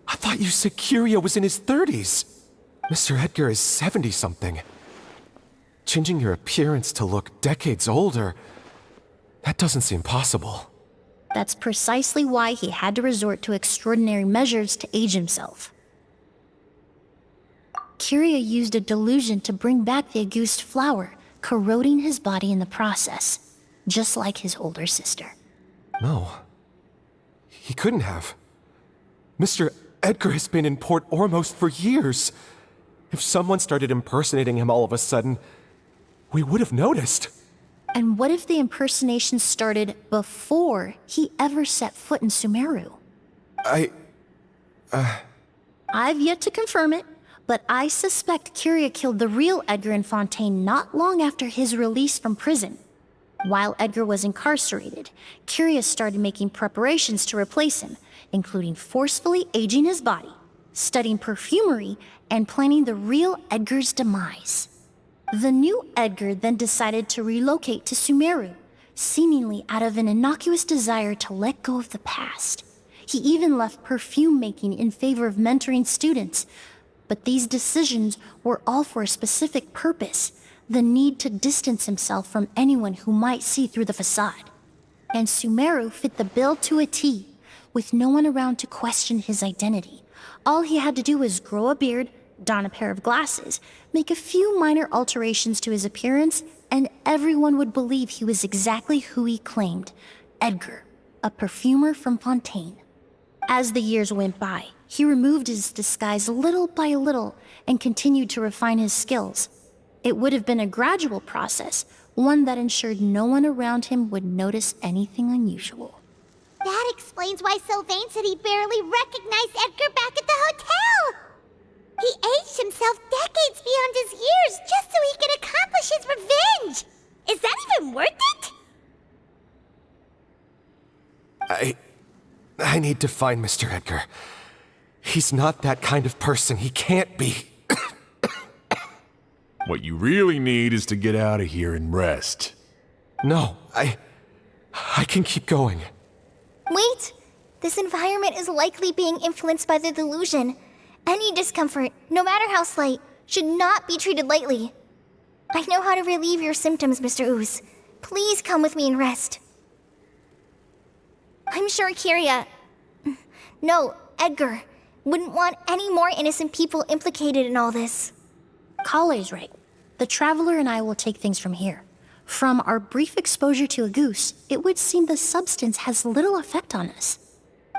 I thought you said Kyria was in his 30s. Mr. Edgar is 70-something. Changing your appearance to look decades older, that doesn't seem possible. That's precisely why he had to resort to extraordinary measures to age himself. Kyria used a delusion to bring back the Auguste flower, corroding his body in the process, just like his older sister. No. He couldn't have. Mr. Edgar has been in Port Ormos for years. If someone started impersonating him all of a sudden, we would have noticed. And what if the impersonation started before he ever set foot in Sumeru? I've yet to confirm it, but I suspect Kyria killed the real Edgar in Fontaine not long after his release from prison. While Edgar was incarcerated, Kyria started making preparations to replace him, including forcefully aging his body, studying perfumery, and planning the real Edgar's demise. The new Edgar then decided to relocate to Sumeru, seemingly out of an innocuous desire to let go of the past. He even left perfume making in favor of mentoring students, but these decisions were all for a specific purpose: the need to distance himself from anyone who might see through the facade. And Sumeru fit the bill to a T, with no one around to question his identity. All he had to do was grow a beard, don a pair of glasses, make a few minor alterations to his appearance, and everyone would believe he was exactly who he claimed: Edgar, a perfumer from Fontaine. As the years went by, he removed his disguise little by little and continued to refine his skills. It would have been a gradual process, one that ensured no one around him would notice anything unusual. That explains why Sylvain said he barely recognized Edgar back at the hotel! He aged himself decades beyond his years just so he could accomplish his revenge! Is that even worth it? I need to find Mr. Edgar. He's not that kind of person. He can't be. What you really need is to get out of here and rest. No, I can keep going. Wait! This environment is likely being influenced by the delusion. Any discomfort, no matter how slight, should not be treated lightly. I know how to relieve your symptoms, Mr. Ooze. Please come with me and rest. I'm sure Edgar wouldn't want any more innocent people implicated in all this. Kale's right. The Traveler and I will take things from here. From our brief exposure to a goose, it would seem the substance has little effect on us.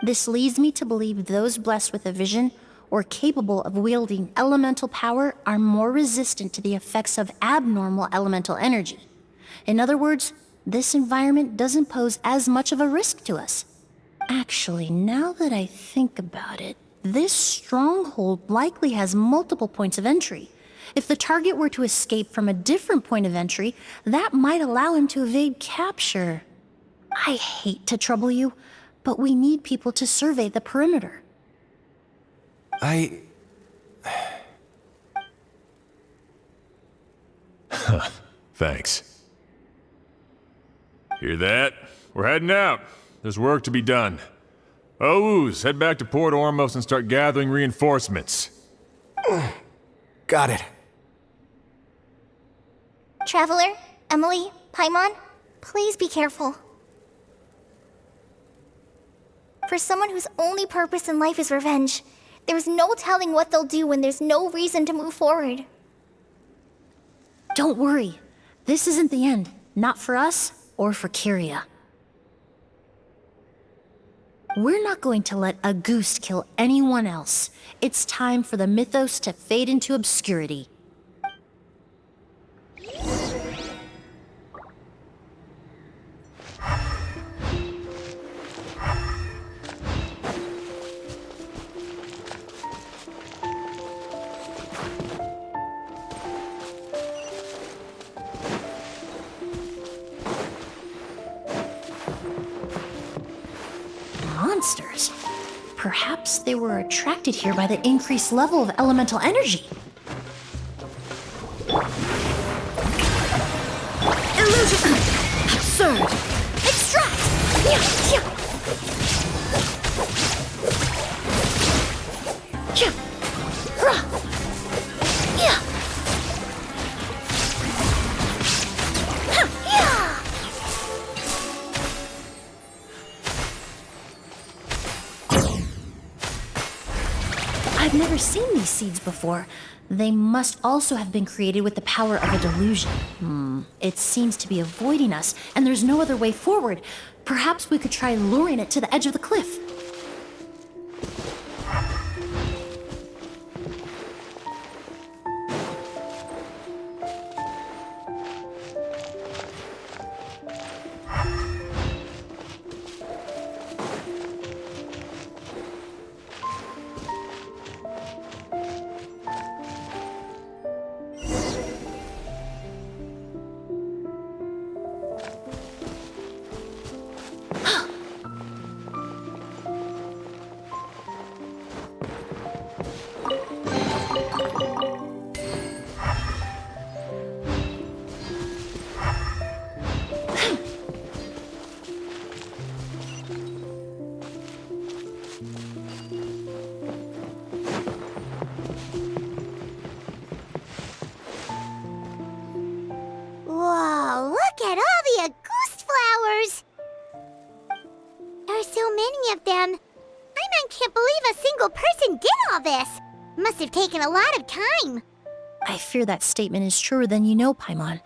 This leads me to believe those blessed with a vision or capable of wielding elemental power are more resistant to the effects of abnormal elemental energy. In other words, this environment doesn't pose as much of a risk to us. Actually, now that I think about it, this stronghold likely has multiple points of entry. If the target were to escape from a different point of entry, that might allow him to evade capture. I hate to trouble you, but we need people to survey the perimeter. Thanks. Hear that? We're heading out. There's work to be done. Ooze, head back to Port Ormos and start gathering reinforcements. Got it. Traveler, Emilie, Paimon, please be careful. For someone whose only purpose in life is revenge, there's no telling what they'll do when there's no reason to move forward. Don't worry. This isn't the end. Not for us or for Kyria. We're not going to let a goose kill anyone else. It's time for the mythos to fade into obscurity. Monsters. Perhaps they were attracted here by the increased level of elemental energy. Illusion! Absurd! Extract! Yeah, yeah. Yeah. Rah. Yeah. Ha, yeah. I've never seen these seeds before. They must also have been created with the power of a delusion. It seems to be avoiding us, and there's no other way forward. Perhaps we could try luring it to the edge of the cliff. Whoa, look at all the Auguste flowers! There are so many of them. I can't believe a single person did all this. Must have taken a lot of time. I fear that statement is truer than you know, Paimon.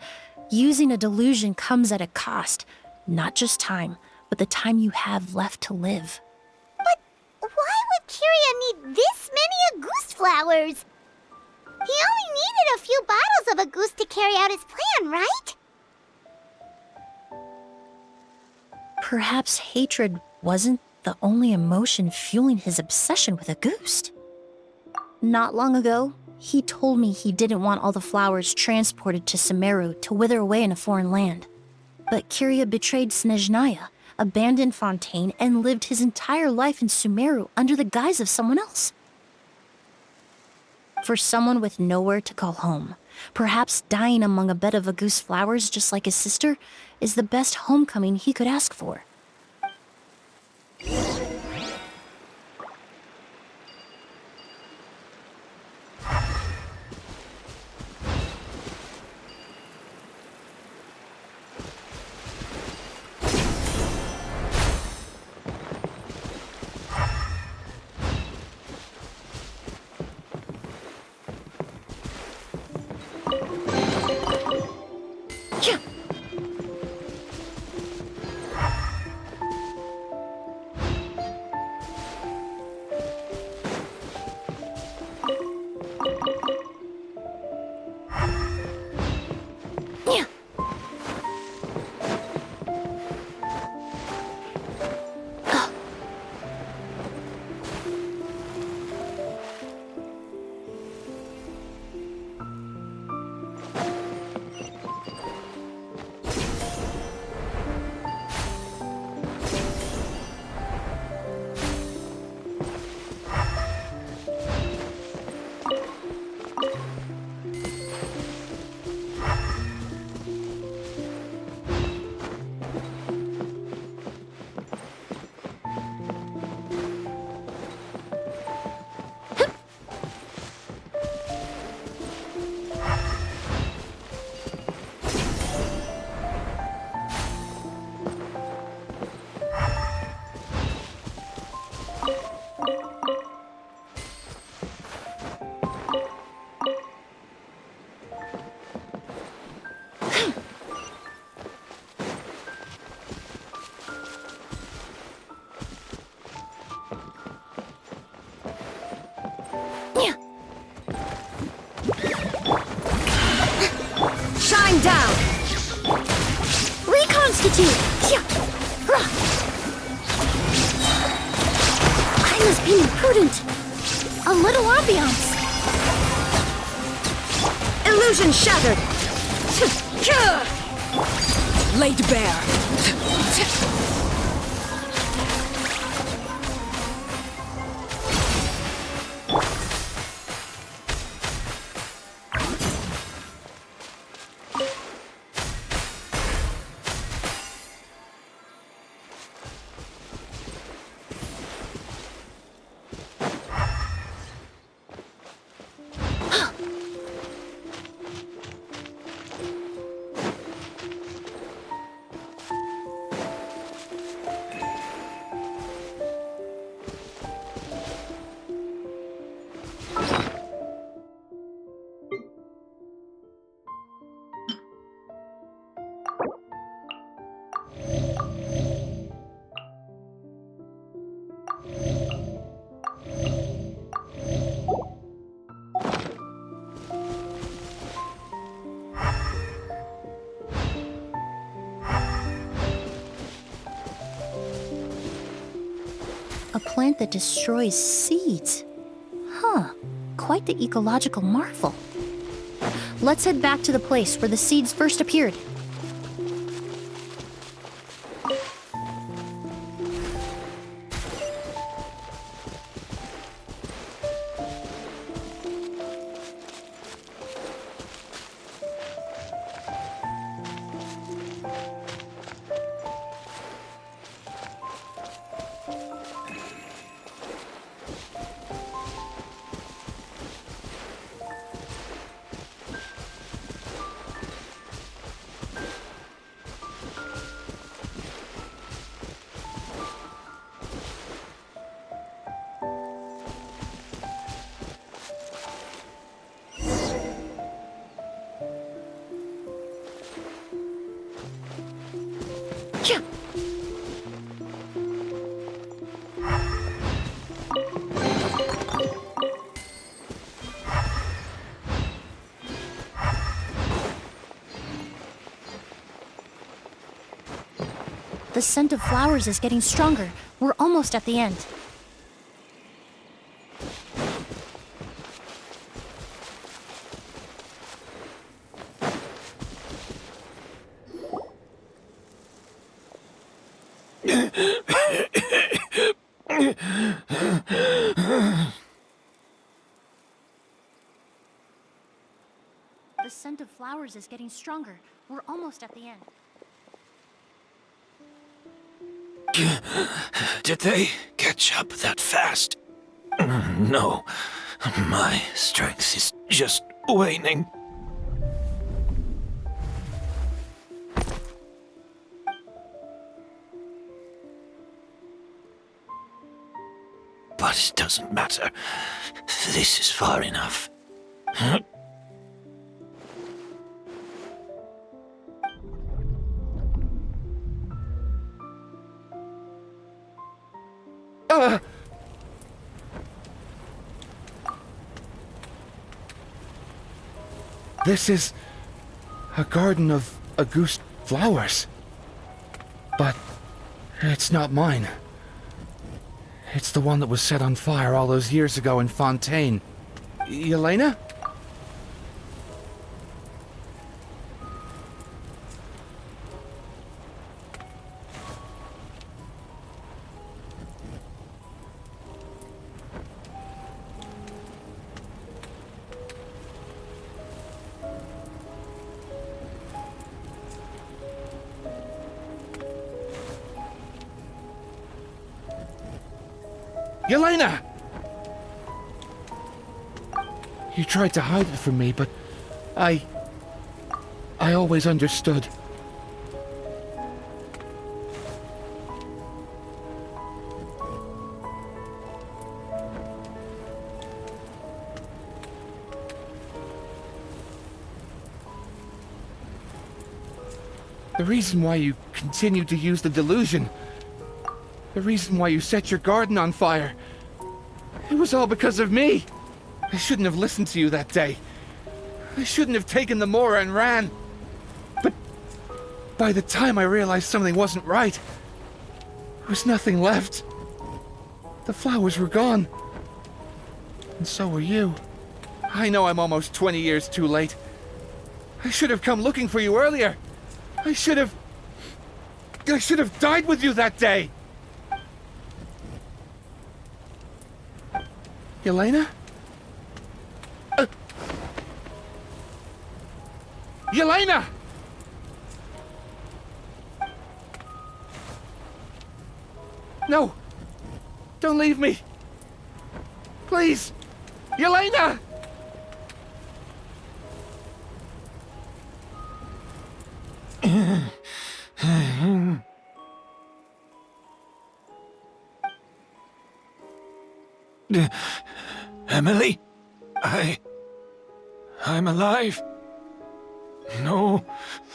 Using a delusion comes at a cost. Not just time, but the time you have left to live. But why would Kiria need this many Auguste flowers? He only needed a few bottles of Auguste to carry out his plan, right? Perhaps hatred wasn't the only emotion fueling his obsession with Auguste. Not long ago, he told me he didn't want all the flowers transported to Sumeru to wither away in a foreign land. But Kiria betrayed Snezhnaya, abandoned Fontaine, and lived his entire life in Sumeru under the guise of someone else. For someone with nowhere to call home, perhaps dying among a bed of Auguste flowers just like his sister is the best homecoming he could ask for. Shine down! Reconstitute! I must be imprudent. A little ambiance. Illusion shattered. Laid bare. A plant that destroys seeds. Huh, quite the ecological marvel. Let's head back to the place where the seeds first appeared. The scent of flowers is getting stronger. We're almost at the end. The scent of flowers is getting stronger. We're almost at the end. Did they catch up that fast? No. My strength is just waning. But it doesn't matter. This is far enough. This is a garden of Auguste flowers. But it's not mine. It's the one that was set on fire all those years ago in Fontaine. Yelena? Yelena! You tried to hide it from me, but I always understood. The reason why you continued to use the delusion, the reason why you set your garden on fire, it was all because of me. I shouldn't have listened to you that day. I shouldn't have taken the Mora and ran. But by the time I realized something wasn't right, there was nothing left. The flowers were gone. And so were you. I know I'm almost 20 years too late. I should have come looking for you earlier. I should have died with you that day. Yelena? Yelena! No! Don't leave me! Please! Yelena! Emilie? I'm alive. No,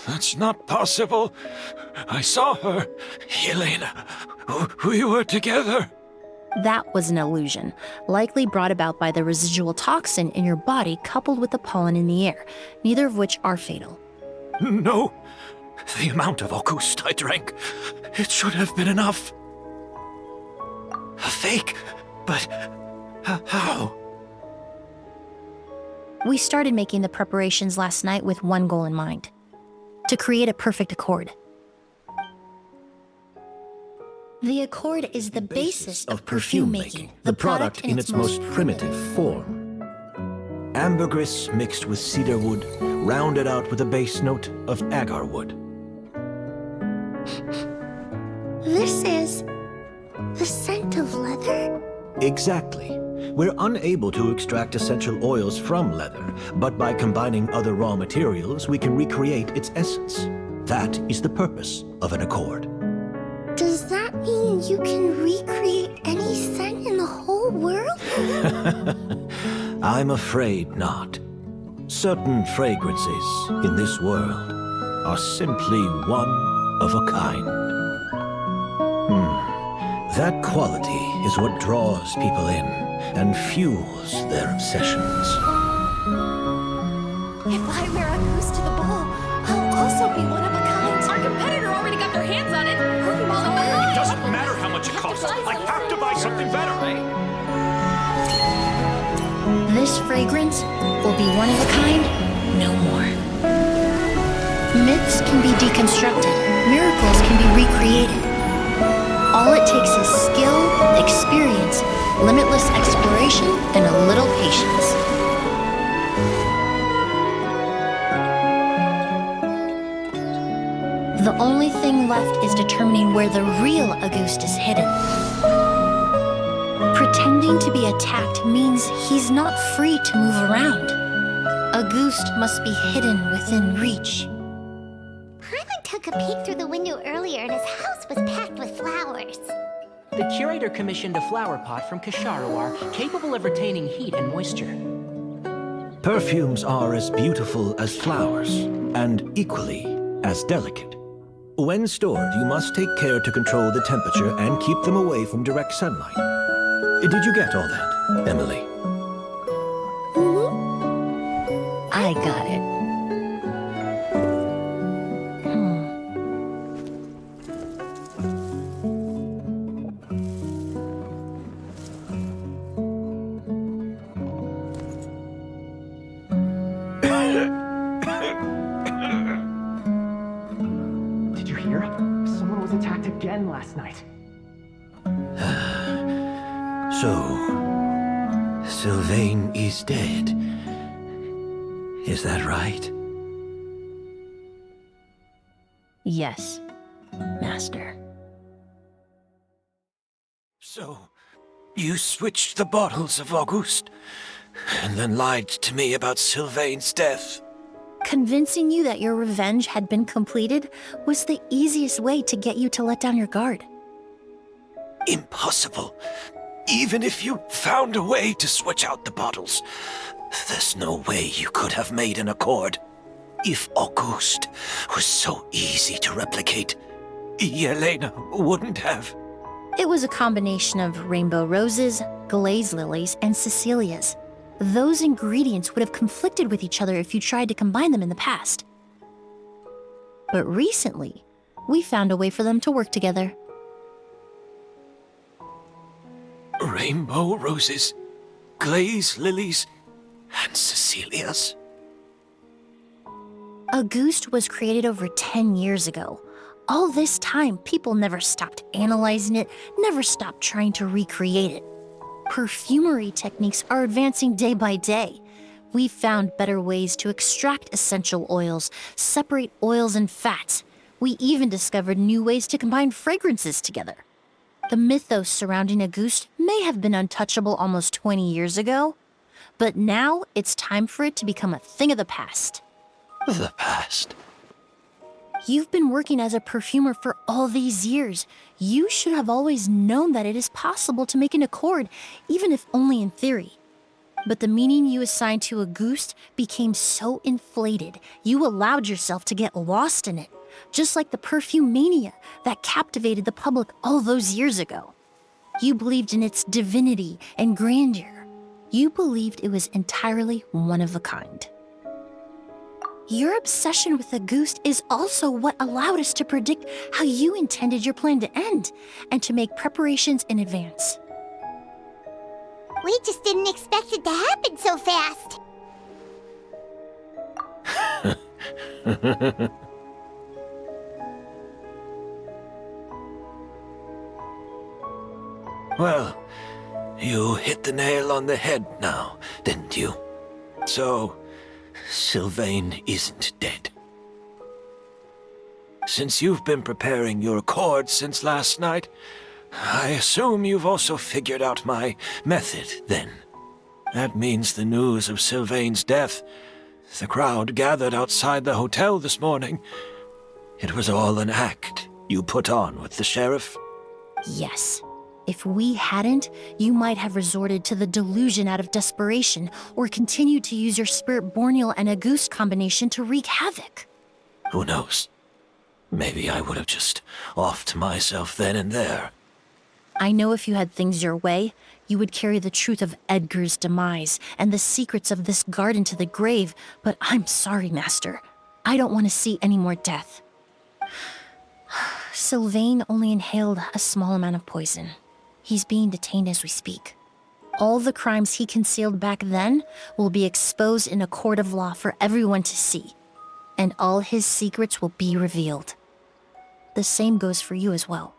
that's not possible. I saw her. Elena, we were together. That was an illusion, likely brought about by the residual toxin in your body coupled with the pollen in the air, neither of which are fatal. No. The amount of August I drank, it should have been enough. A fake? But how? We started making the preparations last night with one goal in mind: to create a perfect accord. The accord is the basis of perfume making, the product in its most primitive form. Ambergris mixed with cedar wood, rounded out with a base note of agar wood. This is the scent of leather? Exactly. We're unable to extract essential oils from leather, but by combining other raw materials, we can recreate its essence. That is the purpose of an accord. Does that mean you can recreate any scent in the whole world? I'm afraid not. Certain fragrances in this world are simply one of a kind. That quality is what draws people in and fuels their obsessions. If I wear a goose to the ball, I'll also be one of a kind. Our competitor already got their hands on it. It doesn't matter how much it costs. I have to buy something better. This fragrance will be one of a kind, no more. Myths can be deconstructed, miracles can be recreated. All it takes is skill, experience, limitless exploration, and a little patience. The only thing left is determining where the real Auguste is hidden. Pretending to be attacked means he's not free to move around. Auguste must be hidden within reach. Paimon took a peek through the window earlier and his house was packed with flowers. The curator commissioned a flower pot from Kasharawar, capable of retaining heat and moisture. Perfumes are as beautiful as flowers, and equally as delicate. When stored, you must take care to control the temperature and keep them away from direct sunlight. Did you get all that, Emilie? I got it. Did you hear? Someone was attacked again last night. So, Sylvain is dead. Is that right? Yes, Master. So, you switched the bottles of Auguste, and then lied to me about Sylvain's death. Convincing you that your revenge had been completed was the easiest way to get you to let down your guard. Impossible. Even if you found a way to switch out the bottles, there's no way you could have made an accord. If Auguste was so easy to replicate, Yelena wouldn't have. It was a combination of rainbow roses, glaze lilies, and Cecilias. Those ingredients would have conflicted with each other if you tried to combine them in the past. But recently, we found a way for them to work together. Rainbow roses, glaze lilies, and Cecilias. Auguste was created over 10 years ago. All this time, people never stopped analyzing it, never stopped trying to recreate it. Perfumery techniques are advancing day by day. We've found better ways to extract essential oils, separate oils and fats. We even discovered new ways to combine fragrances together. The mythos surrounding Auguste may have been untouchable almost 20 years ago, but now it's time for it to become a thing of the past. The past? You've been working as a perfumer for all these years. You should have always known that it is possible to make an accord, even if only in theory. But the meaning you assigned to Auguste became so inflated, you allowed yourself to get lost in it, just like the perfume mania that captivated the public all those years ago. You believed in its divinity and grandeur. You believed it was entirely one of a kind. Your obsession with Auguste is also what allowed us to predict how you intended your plan to end, and to make preparations in advance. We just didn't expect it to happen so fast. Well, you hit the nail on the head now, didn't you? So, Sylvain isn't dead. Since you've been preparing your accord since last night, I assume you've also figured out my method, then. That means the news of Sylvain's death, the crowd gathered outside the hotel this morning, it was all an act you put on with the sheriff? Yes. If we hadn't, you might have resorted to the delusion out of desperation, or continued to use your spirit borneal and Auguste combination to wreak havoc. Who knows? Maybe I would have just offed myself then and there. I know if you had things your way, you would carry the truth of Edgar's demise and the secrets of this garden to the grave, but I'm sorry, Master. I don't want to see any more death. Sylvain only inhaled a small amount of poison. He's being detained as we speak. All the crimes he concealed back then will be exposed in a court of law for everyone to see, and all his secrets will be revealed. The same goes for you as well.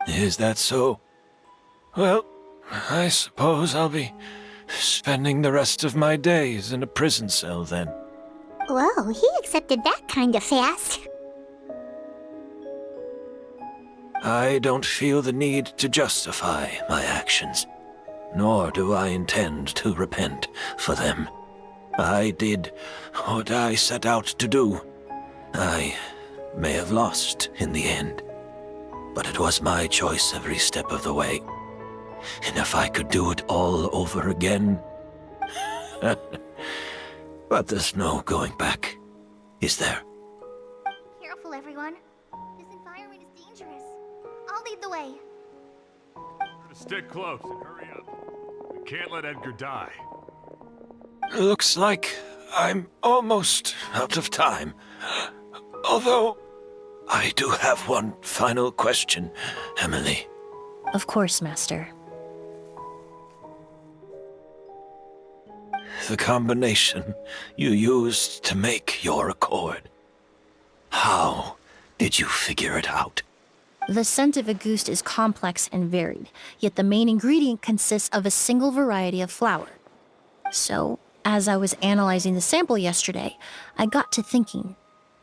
Is that so? Well, I suppose I'll be spending the rest of my days in a prison cell then. Whoa, he accepted that kind of fast. I don't feel the need to justify my actions, nor do I intend to repent for them. I did what I set out to do. I may have lost in the end, but it was my choice every step of the way. And if I could do it all over again... But there's no going back, is there? Careful, everyone. This environment is dangerous. I'll lead the way. Stick close and hurry up. We can't let Edgar die. Looks like I'm almost out of time. Although, I do have one final question, Emilie. Of course, Master. The combination you used to make your accord. How did you figure it out? The scent of Auguste is complex and varied, yet the main ingredient consists of a single variety of flower. So, as I was analyzing the sample yesterday, I got to thinking,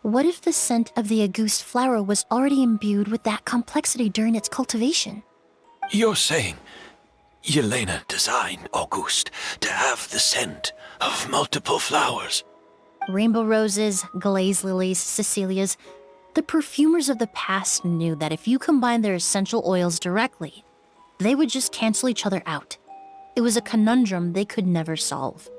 what if the scent of the Auguste flower was already imbued with that complexity during its cultivation? You're saying Yelena designed Auguste to have the scent of multiple flowers? Rainbow roses, glaze lilies, Cecilias. The perfumers of the past knew that if you combined their essential oils directly, they would just cancel each other out. It was a conundrum they could never solve.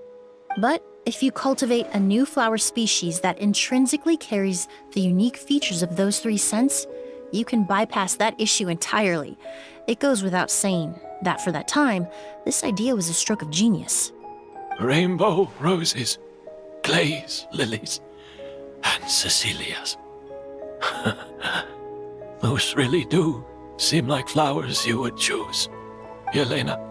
But if you cultivate a new flower species that intrinsically carries the unique features of those three scents, you can bypass that issue entirely. It goes without saying that for that time, this idea was a stroke of genius. Rainbow roses, glaze lilies, and Cecilias. Those really do seem like flowers you would choose, Yelena.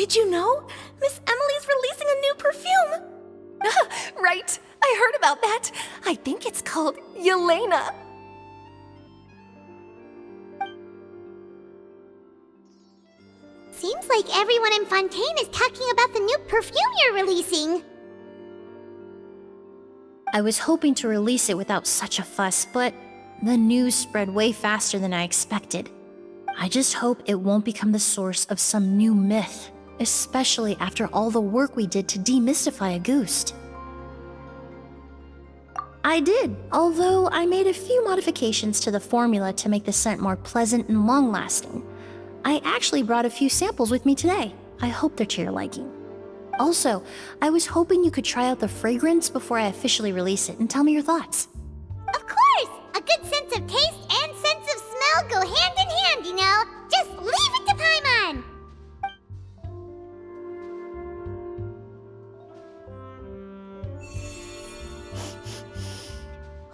Did you know? Miss Emily's releasing a new perfume! Right, I heard about that. I think it's called Yelena. Seems like everyone in Fontaine is talking about the new perfume you're releasing. I was hoping to release it without such a fuss, but the news spread way faster than I expected. I just hope it won't become the source of some new myth, especially after all the work we did to demystify Auguste. I did, although I made a few modifications to the formula to make the scent more pleasant and long-lasting. I actually brought a few samples with me today. I hope they're to your liking. Also, I was hoping you could try out the fragrance before I officially release it and tell me your thoughts. Of course! A good sense of taste and sense of smell go hand in hand, you know? Just leave it to Paimon!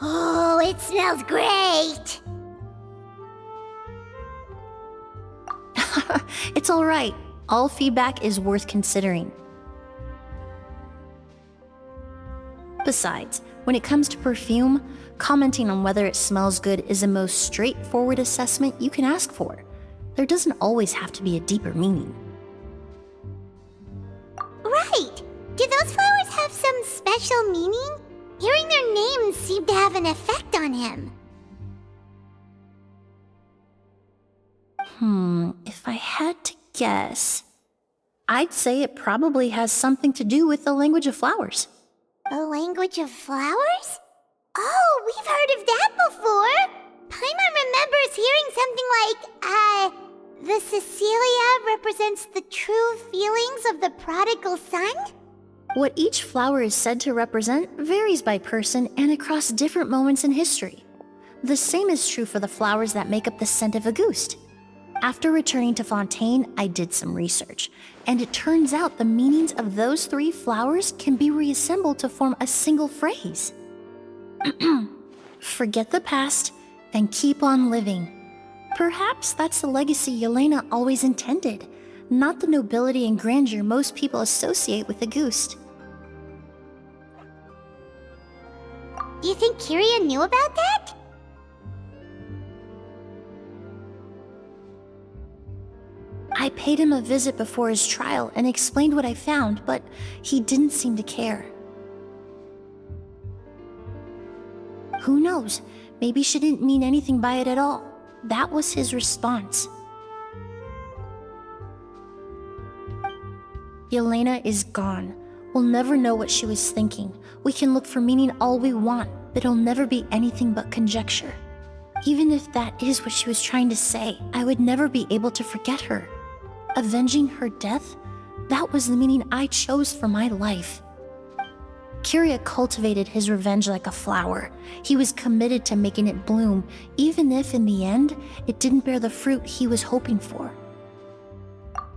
Oh, it smells great! It's all right. All feedback is worth considering. Besides, when it comes to perfume, commenting on whether it smells good is the most straightforward assessment you can ask for. There doesn't always have to be a deeper meaning. Right! Do those flowers have some special meaning? Hearing their names seemed to have an effect on him. If I had to guess, I'd say it probably has something to do with the language of flowers. A language of flowers? Oh, we've heard of that before! Paimon remembers hearing something like, the Cecilia represents the true feelings of the prodigal son? What each flower is said to represent varies by person and across different moments in history. The same is true for the flowers that make up the scent of Auguste. After returning to Fontaine, I did some research, and it turns out the meanings of those 3 flowers can be reassembled to form a single phrase. Forget the past and keep on living. Perhaps that's the legacy Yelena always intended, not the nobility and grandeur most people associate with Auguste. Do you think Kiria knew about that? I paid him a visit before his trial and explained what I found, but he didn't seem to care. Who knows? Maybe she didn't mean anything by it at all. That was his response. Yelena is gone. We'll never know what she was thinking. We can look for meaning all we want, but it'll never be anything but conjecture. Even if that is what she was trying to say, I would never be able to forget her. Avenging her death? That was the meaning I chose for my life. Kiria cultivated his revenge like a flower. He was committed to making it bloom, even if in the end, it didn't bear the fruit he was hoping for.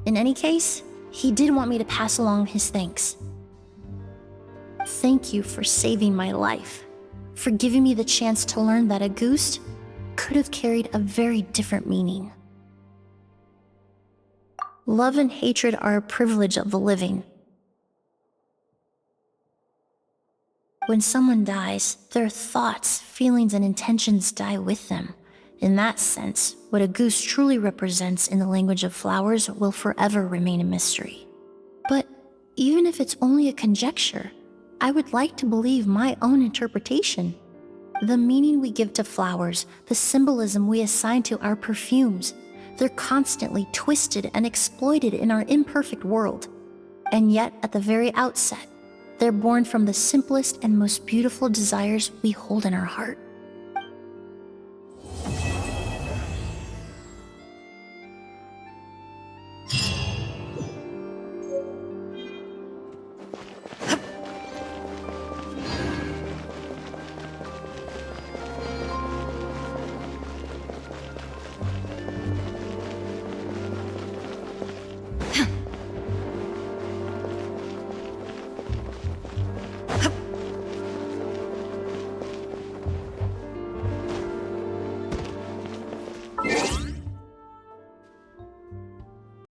In any case, he did want me to pass along his thanks. Thank you for saving my life, for giving me the chance to learn that Auguste could have carried a very different meaning. Love and hatred are a privilege of the living. When someone dies, their thoughts, feelings, and intentions die with them. In that sense, what Auguste truly represents in the language of flowers will forever remain a mystery. But even if it's only a conjecture, I would like to believe my own interpretation. The meaning we give to flowers, the symbolism we assign to our perfumes, they're constantly twisted and exploited in our imperfect world. And yet, at the very outset, they're born from the simplest and most beautiful desires we hold in our heart.